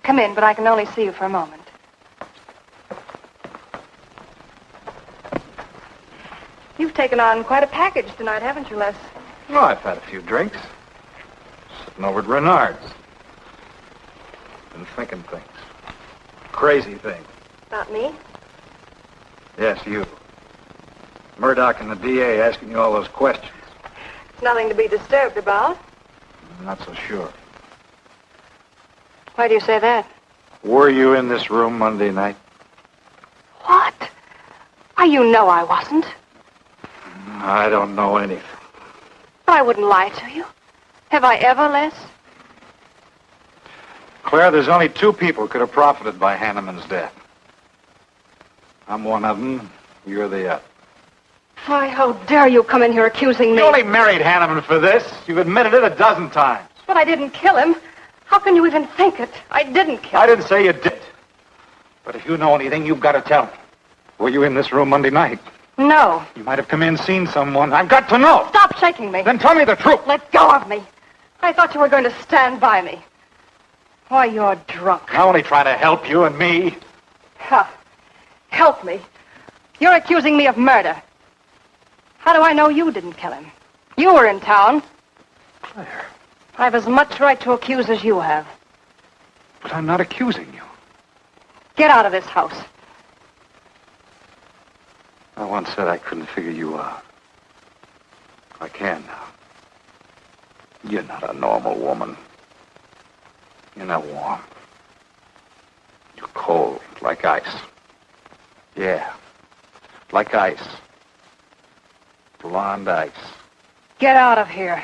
Come in, but I can only see you for a moment. You've taken on quite a package tonight, haven't you, Les? Oh, I've had a few drinks. Sitting over at Bernhard's. Been thinking things. Crazy things. About me? Yes, you. Murdock and the DA asking you all those questions. It's nothing to be disturbed about. I'm not so sure. Why do you say that? Were you in this room Monday night? What? Why, you know I wasn't. I don't know anything. But I wouldn't lie to you. Have I ever, Les? Claire, there's only two people who could have profited by Hanneman's death. I'm one of them. You're the other. Why, how dare you come in here accusing me? You only married Hanneman for this. You've admitted it a dozen times. But I didn't kill him. How can you even think it? I didn't kill him. I didn't say you did. But if you know anything, you've got to tell me. Were you in this room Monday night? No. You might have come in, seen someone. I've got to know. Stop shaking me. Then tell me the truth. Let go of me. I thought you were going to stand by me. Why, you're drunk. I'm only trying to help you and me. Huh. Help me. You're accusing me of murder. How do I know you didn't kill him? You were in town. Claire. I've as much right to accuse as you have. But I'm not accusing you. Get out of this house. I once said I couldn't figure you out. I can now. You're not a normal woman. You're not warm. You're cold, like ice. Yeah, like ice. Blonde ice. Get out of here.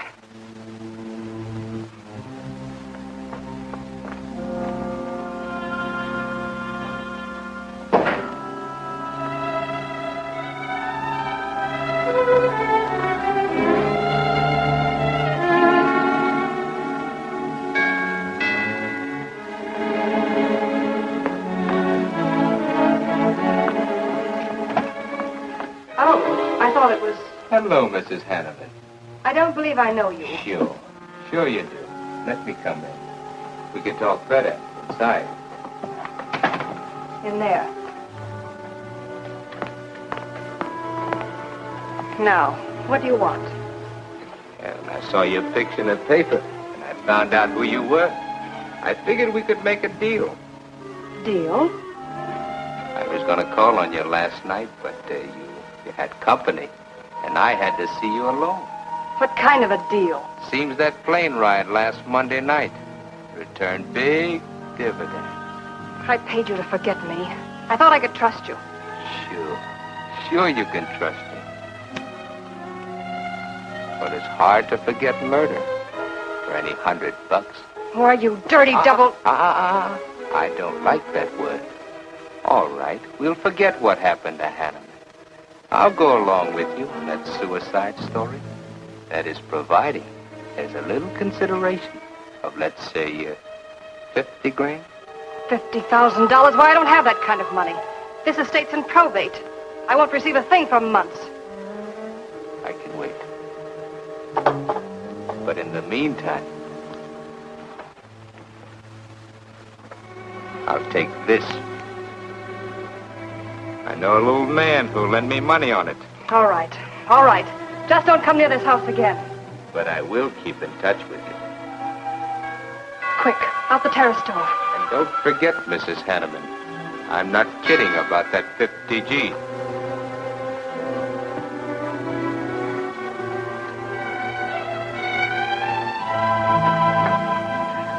Hello, Mrs. Hanneman. I don't believe I know you. Sure you do. Let me come in. We can talk better inside. In there. Now, what do you want? Well, I saw your picture in the paper, and I found out who you were. I figured we could make a deal. Deal? I was going to call on you last night, but you had company, and I had to see you alone. What kind of a deal? Seems that plane ride last Monday night returned big dividends. I paid you to forget me. I thought I could trust you. Sure you can trust me. But it's hard to forget murder for any $100. Why, you dirty double... I don't like that word. All right, we'll forget what happened to Hanneman. I'll go along with you on that suicide story. That is providing there's a little consideration of, let's say, 50 grand. $50,000? Why, I don't have that kind of money. This estate's in probate. I won't receive a thing for months. I can wait. But in the meantime, I'll take this. I know a little man who'll lend me money on it. All right. Just don't come near this house again. But I will keep in touch with you. Quick, out the terrace door. And don't forget, Mrs. Hanneman, I'm not kidding about that 50 G.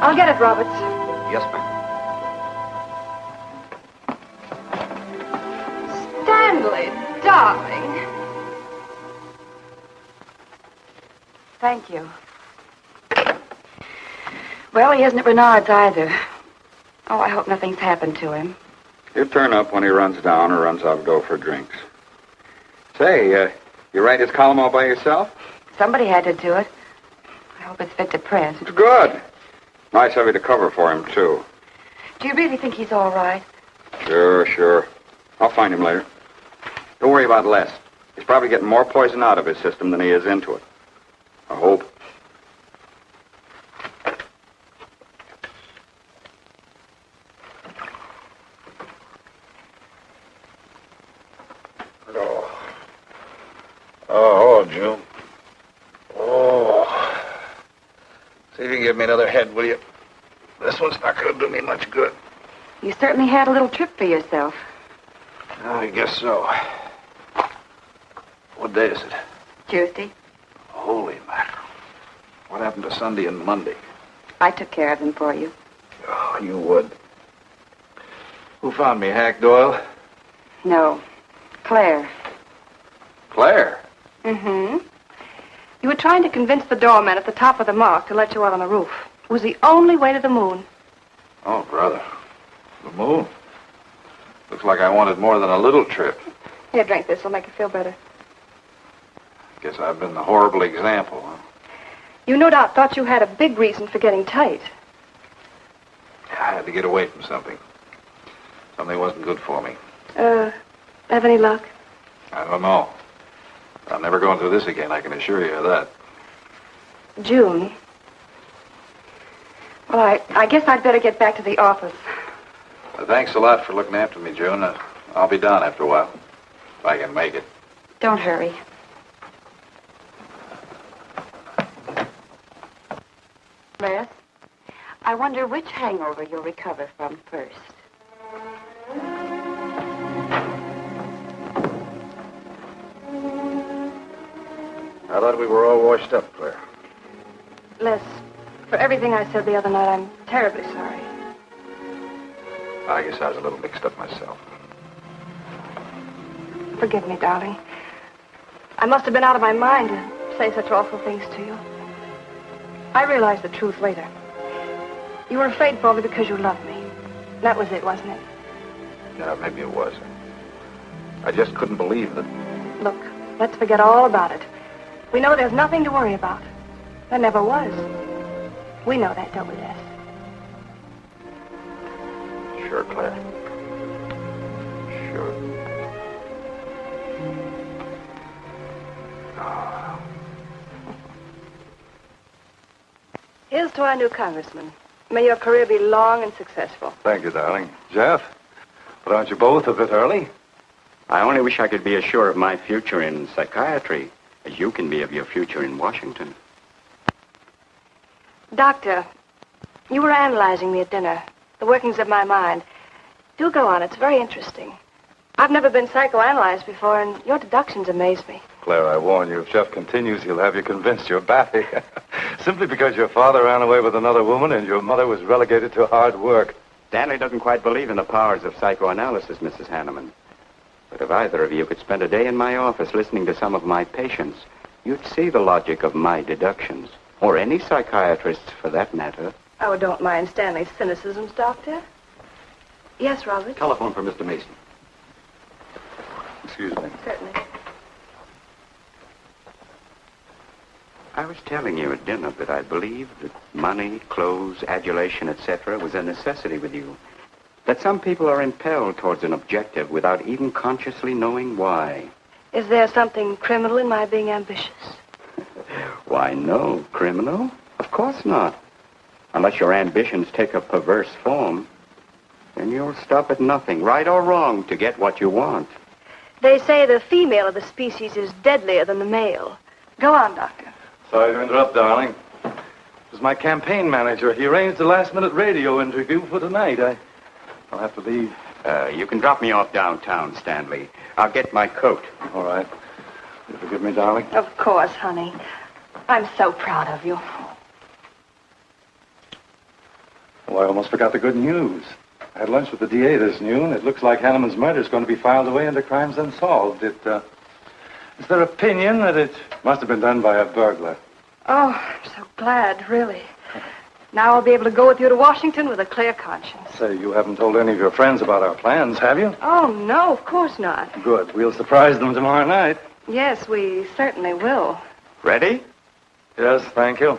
I'll get it, Roberts. Yes, ma'am. Stanley, darling. Thank you. Well, he isn't at Bernhard's either. Oh, I hope nothing's happened to him. He'll turn up when he runs down or runs out to go for drinks. Say, you write his column all by yourself? Somebody had to do it. I hope it's fit to press. It's good. Nice of you to cover for him, too. Do you really think he's all right? Sure. I'll find him later. Don't worry about Les. He's probably getting more poison out of his system than he is into it. I hope. Oh, June. Oh. See if you can give me another head, will you? This one's not going to do me much good. You certainly had a little trip for yourself. I guess so. What day is it? Tuesday. Holy mackerel. What happened to Sunday and Monday? I took care of them for you. Oh, you would. Who found me, Hack Doyle? No. Claire. Claire? Mm-hmm. You were trying to convince the doorman at the top of the mark to let you out on the roof. It was the only way to the moon. Oh, brother. The moon? Looks like I wanted more than a little trip. Here, drink this. It'll make you feel better. Guess I've been the horrible example, huh? You no doubt thought you had a big reason for getting tight. I had to get away from something. Something wasn't good for me. Have any luck? I don't know. I'm never going through this again, I can assure you of that. June. Well, I guess I'd better get back to the office. Thanks a lot for looking after me, June. I'll be down after a while, if I can make it. Don't hurry. Les, I wonder which hangover you'll recover from first. I thought we were all washed up, Claire. Les, for everything I said the other night, I'm terribly sorry. I guess I was a little mixed up myself. Forgive me, darling. I must have been out of my mind to say such awful things to you. I realized the truth later. You were afraid for me because you loved me. That was it, wasn't it? Yeah, maybe it was. I just couldn't believe that. Look, let's forget all about it. We know there's nothing to worry about. There never was. We know that, don't we, Les? Sure, Claire. Sure. Here's to our new congressman. May your career be long and successful. Thank you, darling. Jeff, but aren't you both a bit early? I only wish I could be as sure of my future in psychiatry as you can be of your future in Washington. Doctor, you were analyzing me at dinner, the workings of my mind. Do go on. It's very interesting. I've never been psychoanalyzed before, and your deductions amaze me. Claire, I warn you, if Jeff continues, he'll have you convinced you're batty. Simply because your father ran away with another woman and your mother was relegated to hard work. Stanley doesn't quite believe in the powers of psychoanalysis, Mrs. Hanneman. But if either of you could spend a day in my office listening to some of my patients, you'd see the logic of my deductions. Or any psychiatrist's, for that matter. Oh, don't mind Stanley's cynicisms, Doctor. Yes, Robert? Telephone for Mr. Mason. Excuse me. Certainly. I was telling you at dinner that I believed that money, clothes, adulation, etc. was a necessity with you. That some people are impelled towards an objective without even consciously knowing why. Is there something criminal in my being ambitious? Why, no. Criminal? Of course not. Unless your ambitions take a perverse form. Then you'll stop at nothing, right or wrong, to get what you want. They say the female of the species is deadlier than the male. Go on, Doctor. Sorry to interrupt, darling. It was my campaign manager. He arranged a last-minute radio interview for tonight. I'll have to leave. You can drop me off downtown, Stanley. I'll get my coat. All right. You forgive me, darling? Of course, honey. I'm so proud of you. Well, I almost forgot the good news. I had lunch with the DA this noon. It looks like Hanneman's murder is going to be filed away under crimes unsolved. It's their opinion that it must have been done by a burglar. Oh, I'm so glad, really. Now I'll be able to go with you to Washington with a clear conscience. Say, you haven't told any of your friends about our plans, have you? Oh, no, of course not. Good. We'll surprise them tomorrow night. Yes, we certainly will. Ready? Yes, thank you.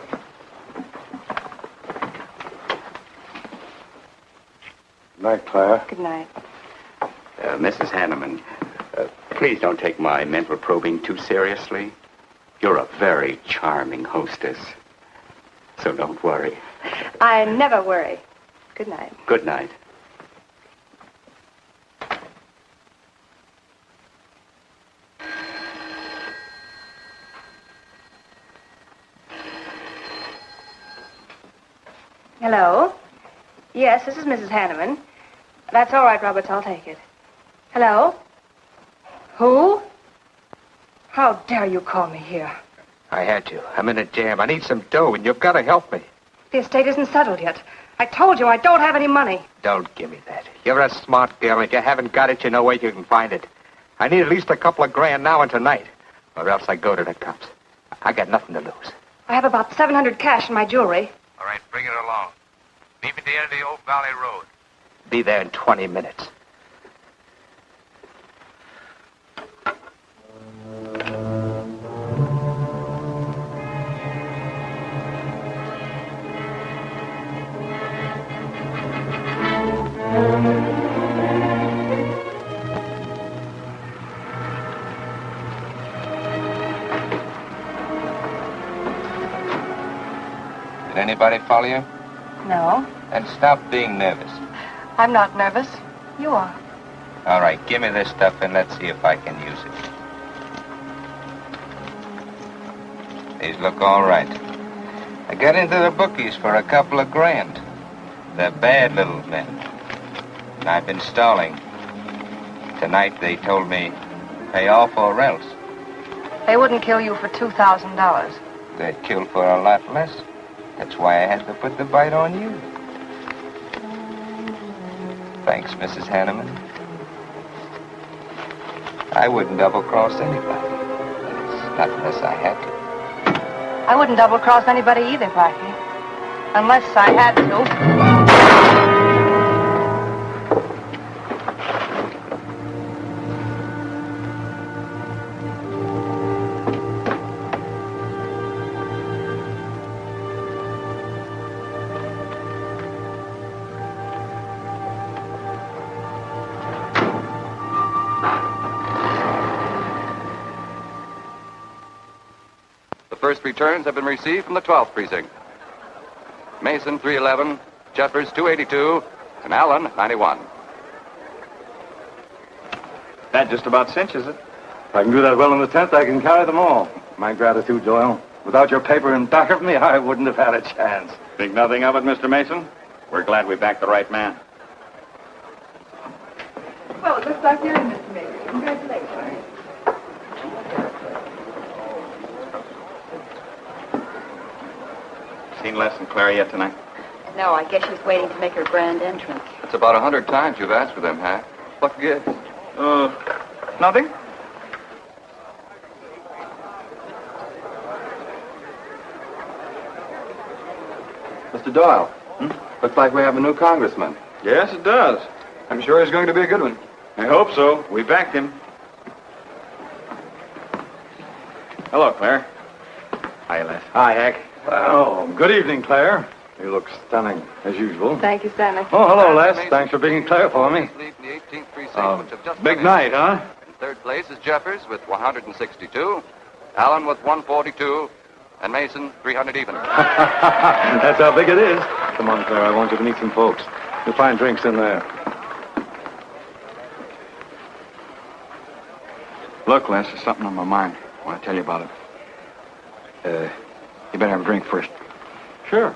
Good night, Claire. Good night. Mrs. Hanneman, please don't take my mental probing too seriously. You're a very charming hostess. So don't worry. I never worry. Good night. Good night. Hello? Yes, this is Mrs. Hanneman. That's all right, Roberts. I'll take it. Hello? Who? How dare you call me here? I had to. I'm in a jam. I need some dough, and you've got to help me. The estate isn't settled yet. I told you I don't have any money. Don't give me that. You're a smart girl, and if you haven't got it, you know where you can find it. I need at least a couple of grand now and tonight, or else I go to the cops. I got nothing to lose. I have about $700 cash in my jewelry. All right, bring it along. Meet me at the end of the Oak Valley Road. Be there in 20 minutes. Did anybody follow you? No, Then stop being nervous. I'm not nervous. You are. All right, give me this stuff and let's see if I can use it. These look all right. I got into the bookies for a couple of grand. They're bad little men. And I've been stalling. Tonight they told me, pay off or else. They wouldn't kill you for $2,000. They'd kill for a lot less. That's why I had to put the bite on you. Thanks, Mrs. Hanneman. I wouldn't double-cross anybody. Not unless I had to. I wouldn't double-cross anybody either, Blackie. Unless I had to. first returns have been received from the 12th precinct. Mason, 311, Jeffers, 282, and Allen, 91. That just about cinches it. If I can do that well in the 10th, I can carry them all. My gratitude, Doyle. Without your paper in back of me, I wouldn't have had a chance. Think nothing of it, Mr. Mason. We're glad we backed the right man. Well, it looks like you're in, Mr. Mason. Congratulations. Seen Les and Claire yet tonight? No, I guess she's waiting to make her grand entrance. It's about 100 times you've asked for them, Hank. What gives? Nothing? Mr. Doyle, looks like we have a new congressman. Yes, it does. I'm sure he's going to be a good one. I hope so. We backed him. Hello, Claire. Hi, Les. Hi, Hank. Oh, good evening, Claire. You look stunning, as usual. Thank you, Stanley. Oh, hello, Les. Thanks for being Claire for me. Big night, huh? In third place is Jeffers with 162, Allen with 142, and Mason 300 even. That's how big it is. Come on, Claire. I want you to meet some folks. You'll find drinks in there. Look, Les, there's something on my mind. I want to tell you about it. You better have a drink first. Sure.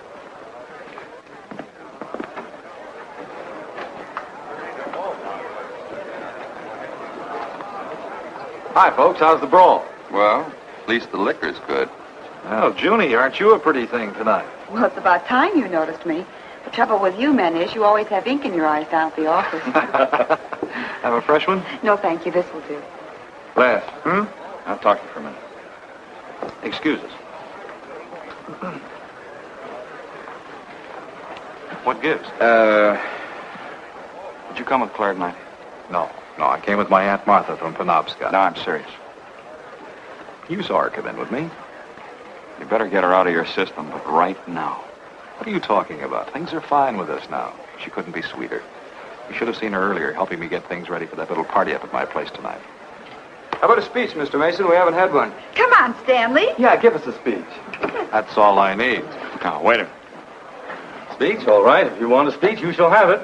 Hi, folks. How's the brawl? Well, at least the liquor's good. Well, Junie, aren't you a pretty thing tonight? Well, it's about time you noticed me. The trouble with you men is you always have ink in your eyes down at the office. Have a fresh one? No, thank you. This will do. Les. I'll talk to you for a minute. Excuse us. What gives? Did you come with Claire tonight? No, I came with my Aunt Martha from Penobscot. No, I'm serious. You saw her come in with me. You better get her out of your system, but right now. What are you talking about? Things are fine with us now. She couldn't be sweeter. You should have seen her earlier, helping me get things ready for that little party up at my place tonight. How about a speech, Mr. Mason? We haven't had one. Come on, Stanley. Yeah, give us a speech. That's all I need. Now, wait a minute. Speech? All right. If you want a speech, you shall have it.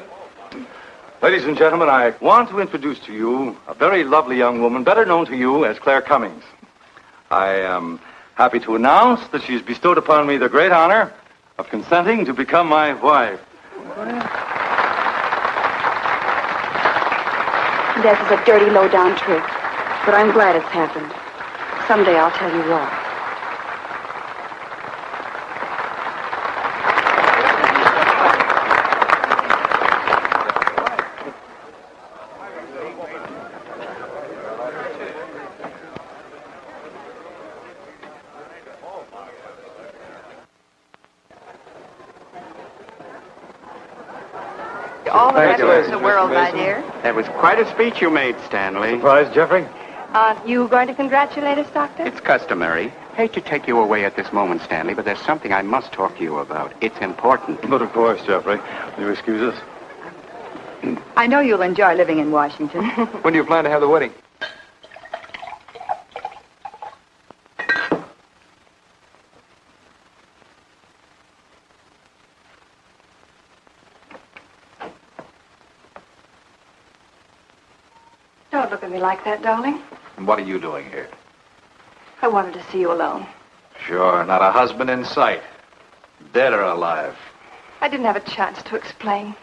Ladies and gentlemen, I want to introduce to you a very lovely young woman, better known to you as Claire Cummings. I am happy to announce that she's bestowed upon me the great honor of consenting to become my wife. This is a dirty, low-down trick, but I'm glad it's happened. Someday I'll tell you why. All the best in the world, my dear. That was quite a speech you made, Stanley. Surprised, Geoffrey? Aren't you going to congratulate us, Doctor? It's customary. Hate to take you away at this moment, Stanley, but there's something I must talk to you about. It's important. But of course, Geoffrey. Will you excuse us? I know you'll enjoy living in Washington. When do you plan to have the wedding? Don't look at me like that, darling. And what are you doing here? I wanted to see you alone. Sure, not a husband in sight. Dead or alive. I didn't have a chance to explain.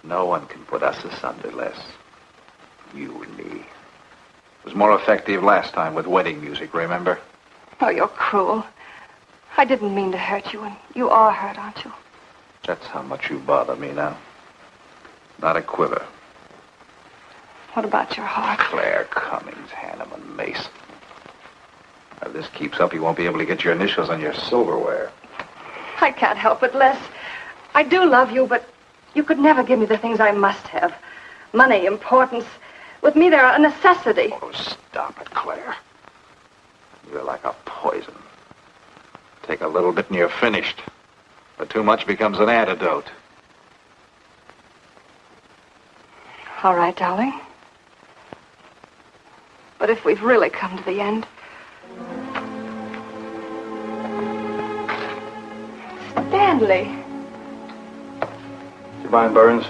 No one can put us asunder, Les. You and me. It was more effective last time with wedding music, remember? Oh, you're cruel. I didn't mean to hurt you, and you are hurt, aren't you? That's how much you bother me now. Not a quiver. What about your heart? Claire Cummings, Hanneman, Mason. If this keeps up, you won't be able to get your initials on your silverware. I can't help it, Les. I do love you, but you could never give me the things I must have. Money, importance. With me, they're a necessity. Oh, stop it, Claire. You're like a poison. Take a little bit and you're finished. But too much becomes an antidote. All right, darling. But if we've really come to the end, Stanley. Do you mind, Burns?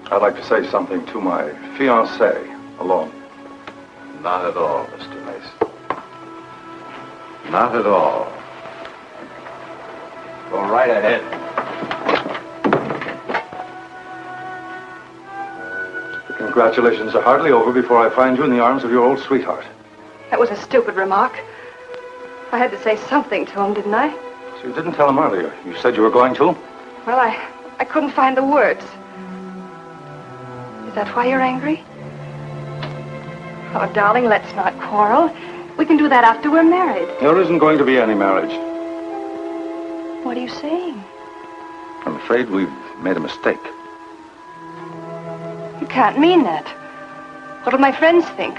I'd like to say something to my fiancée alone. Not at all, Mr. Mason. Not at all. Go right ahead. The congratulations are hardly over before I find you in the arms of your old sweetheart. That was a stupid remark. I had to say something to him, didn't I? So you didn't tell him earlier. You said you were going to? Well, I couldn't find the words. Is that why you're angry? Oh, darling, let's not quarrel. We can do that after we're married. There isn't going to be any marriage. What are you saying? I'm afraid we've made a mistake. You can't mean that. What'll my friends think?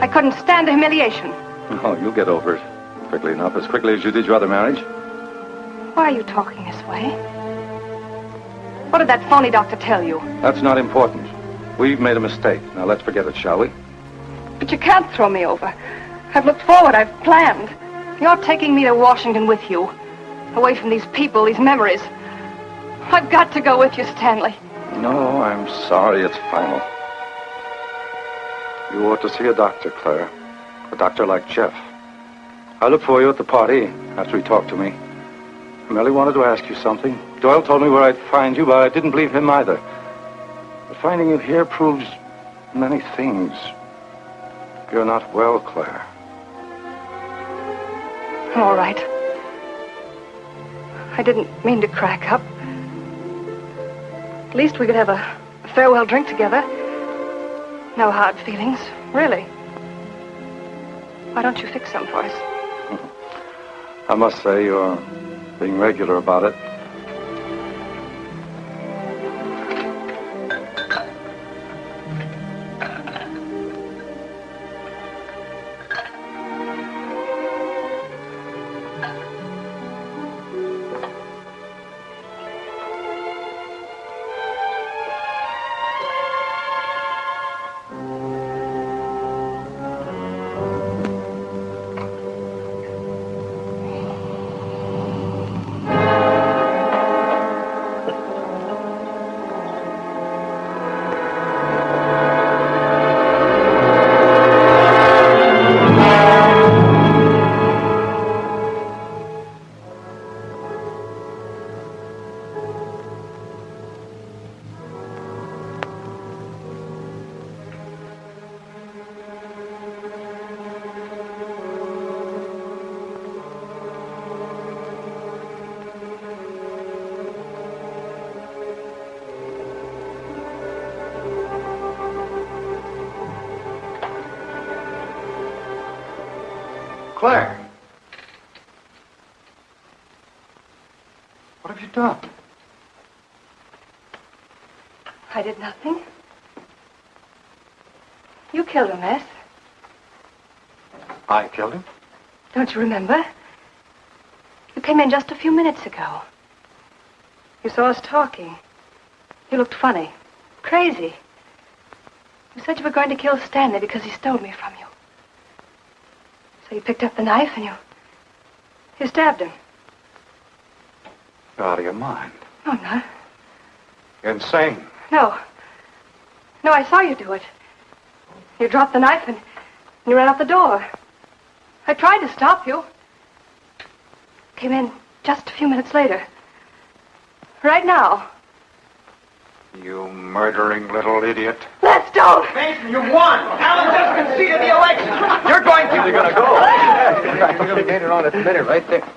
I couldn't stand the humiliation. Oh, you'll get over it quickly enough, as quickly as you did your other marriage. Why are you talking this way? What did that phony doctor tell you? That's not important. We've made a mistake. Now let's forget it, shall we? But you can't throw me over. I've looked forward. I've planned. You're taking me to Washington with you. Away from these people, these memories. I've got to go with you, Stanley. No, I'm sorry. It's final. You ought to see a doctor, Claire. A doctor like Jeff. I look for you at the party after he talked to me. I merely wanted to ask you something. Doyle told me where I'd find you, but I didn't believe him either. But finding you here proves many things. You're not well, Claire. All right. I didn't mean to crack up. At least we could have a farewell drink together. No hard feelings, really. Why don't you fix some for us? I must say you're being regular about it. Claire! What have you done? I did nothing. You killed him, Miss. I killed him? Don't you remember? You came in just a few minutes ago. You saw us talking. You looked funny. Crazy. You said you were going to kill Stanley because he stole me from you. So you picked up the knife and you stabbed him. You're out of your mind. No, I'm not. You're insane. No. No, I saw you do it. You dropped the knife and you ran out the door. I tried to stop you. Came in just a few minutes later. Right now. You murdering little idiot. Let's don't! Mason, you won! Alan just conceded the election! You're going to... You're going to go. You're going to gain it on a minute right there.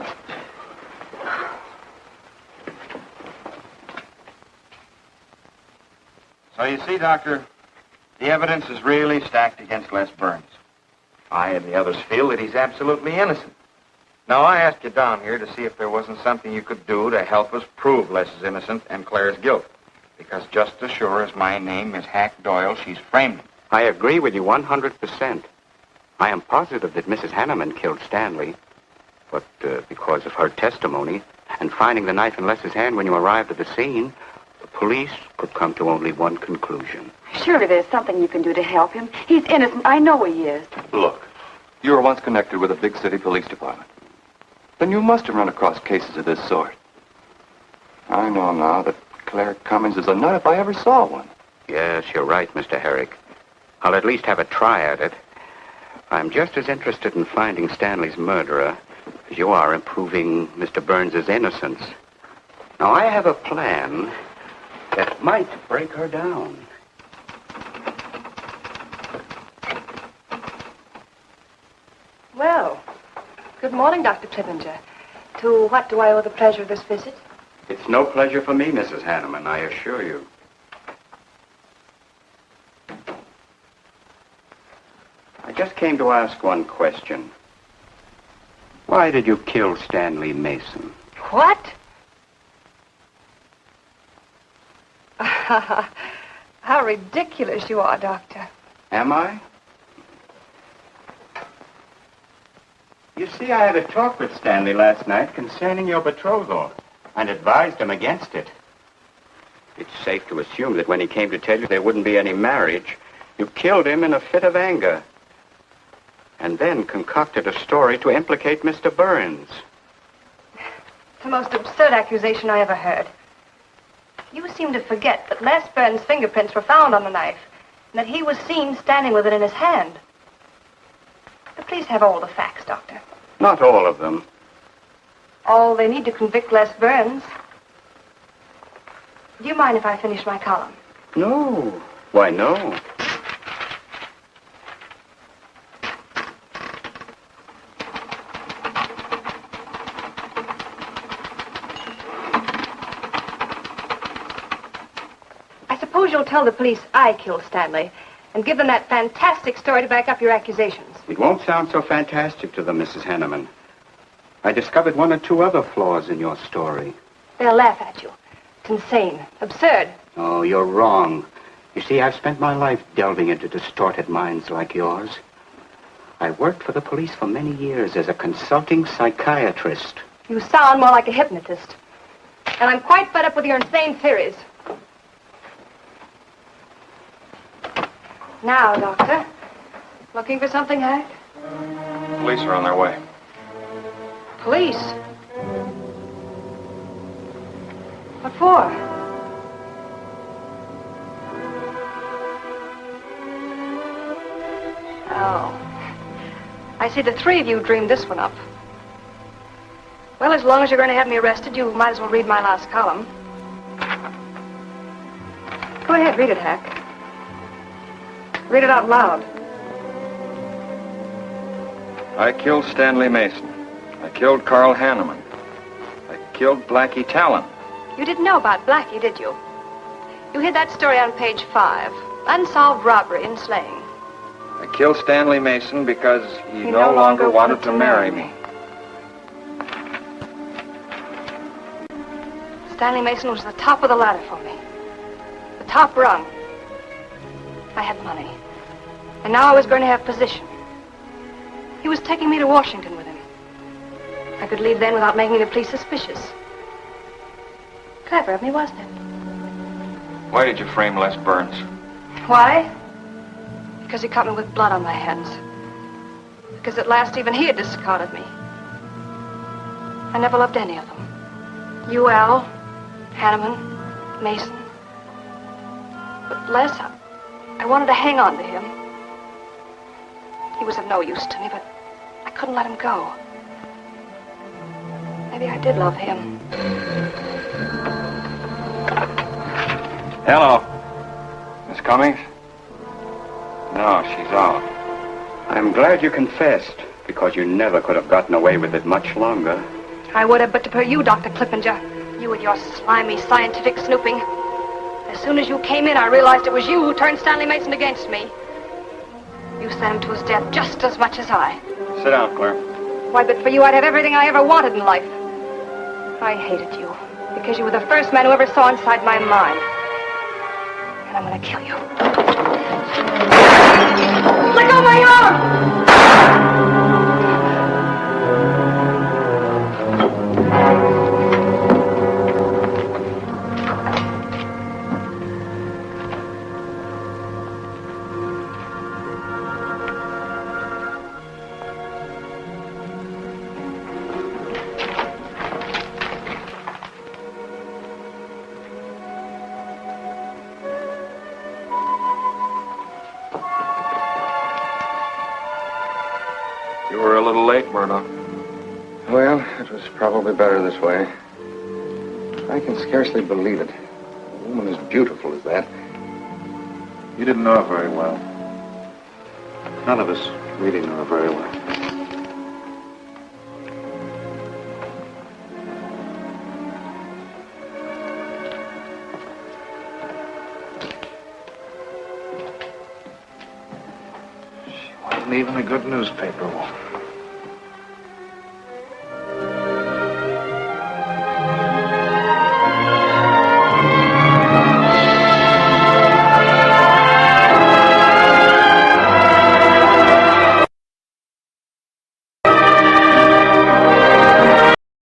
So you see, Doctor, the evidence is really stacked against Les Burns. I and the others feel that he's absolutely innocent. Now, I asked you down here to see if there wasn't something you could do to help us prove Les is innocent and Claire's guilt. Because just as sure as my name is Hack Doyle, she's framed him. I agree with you 100%. I am positive that Mrs. Hanneman killed Stanley. But because of her testimony and finding the knife in Les's hand when you arrived at the scene, the police could come to only one conclusion. Surely there's something you can do to help him. He's innocent. I know he is. Look, you were once connected with a big city police department. Then you must have run across cases of this sort. I know now that Claire Cummings is a nut if I ever saw one. Yes, you're right, Mr. Herrick. I'll at least have a try at it. I'm just as interested in finding Stanley's murderer as you are in proving Mr. Burns' innocence. Now, I have a plan that might break her down. Well, good morning, Dr. Kippinger. To what do I owe the pleasure of this visit? It's no pleasure for me, Mrs. Hanneman, I assure you. I just came to ask one question. Why did you kill Stanley Mason? What? How ridiculous you are, Doctor. Am I? You see, I had a talk with Stanley last night concerning your betrothal and advised him against it. It's safe to assume that when he came to tell you there wouldn't be any marriage, you killed him in a fit of anger and then concocted a story to implicate Mr. Burns. It's the most absurd accusation I ever heard. You seem to forget that Les Burns' fingerprints were found on the knife and that he was seen standing with it in his hand. But please have all the facts, Doctor. Not all of them. All they need to convict Les Burns. Do you mind if I finish my column? No. Why, no. I suppose you'll tell the police I killed Stanley and give them that fantastic story to back up your accusations. It won't sound so fantastic to them, Mrs. Hanneman. I discovered one or two other flaws in your story. They'll laugh at you. It's insane. Absurd. Oh, you're wrong. You see, I've spent my life delving into distorted minds like yours. I worked for the police for many years as a consulting psychiatrist. You sound more like a hypnotist. And I'm quite fed up with your insane theories. Now, Doctor. Looking for something, Hank? Police are on their way. Police? What for? Oh. I see the three of you dreamed this one up. Well, as long as you're going to have me arrested, you might as well read my last column. Go ahead, read it, Hack. Read it out loud. I killed Stanley Mason. I killed Carl Hanneman. I killed Blackie Talon. You didn't know about Blackie, did you? You hid that story on page 5. Unsolved robbery and slaying. I killed Stanley Mason because he no longer wanted to marry me. Stanley Mason was the top of the ladder for me. The top rung. I had money. And now I was going to have position. He was taking me to Washington with him. I could leave then without making the police suspicious. Clever of me, wasn't it? Why did you frame Les Burns? Why? Because he caught me with blood on my hands. Because at last even he had discarded me. I never loved any of them. You, Al, Hanneman, Mason. But Les, I wanted to hang on to him. He was of no use to me, but I couldn't let him go. Maybe I did love him. Hello. Miss Cummings? No, she's off. I'm glad you confessed, because you never could have gotten away with it much longer. I would have, but to you, Dr. Kippinger. You with your slimy scientific snooping. As soon as you came in, I realized it was you who turned Stanley Mason against me. You sent him to his death just as much as I. Sit down, Claire. Why, but for you, I'd have everything I ever wanted in life. I hated you, because you were the first man who ever saw inside my mind. And I'm gonna kill you. Let go my arm! was probably better this way. I can scarcely believe it. A woman as beautiful as that. You didn't know her very well. None of us really knew her very well. She wasn't even a good newspaper woman.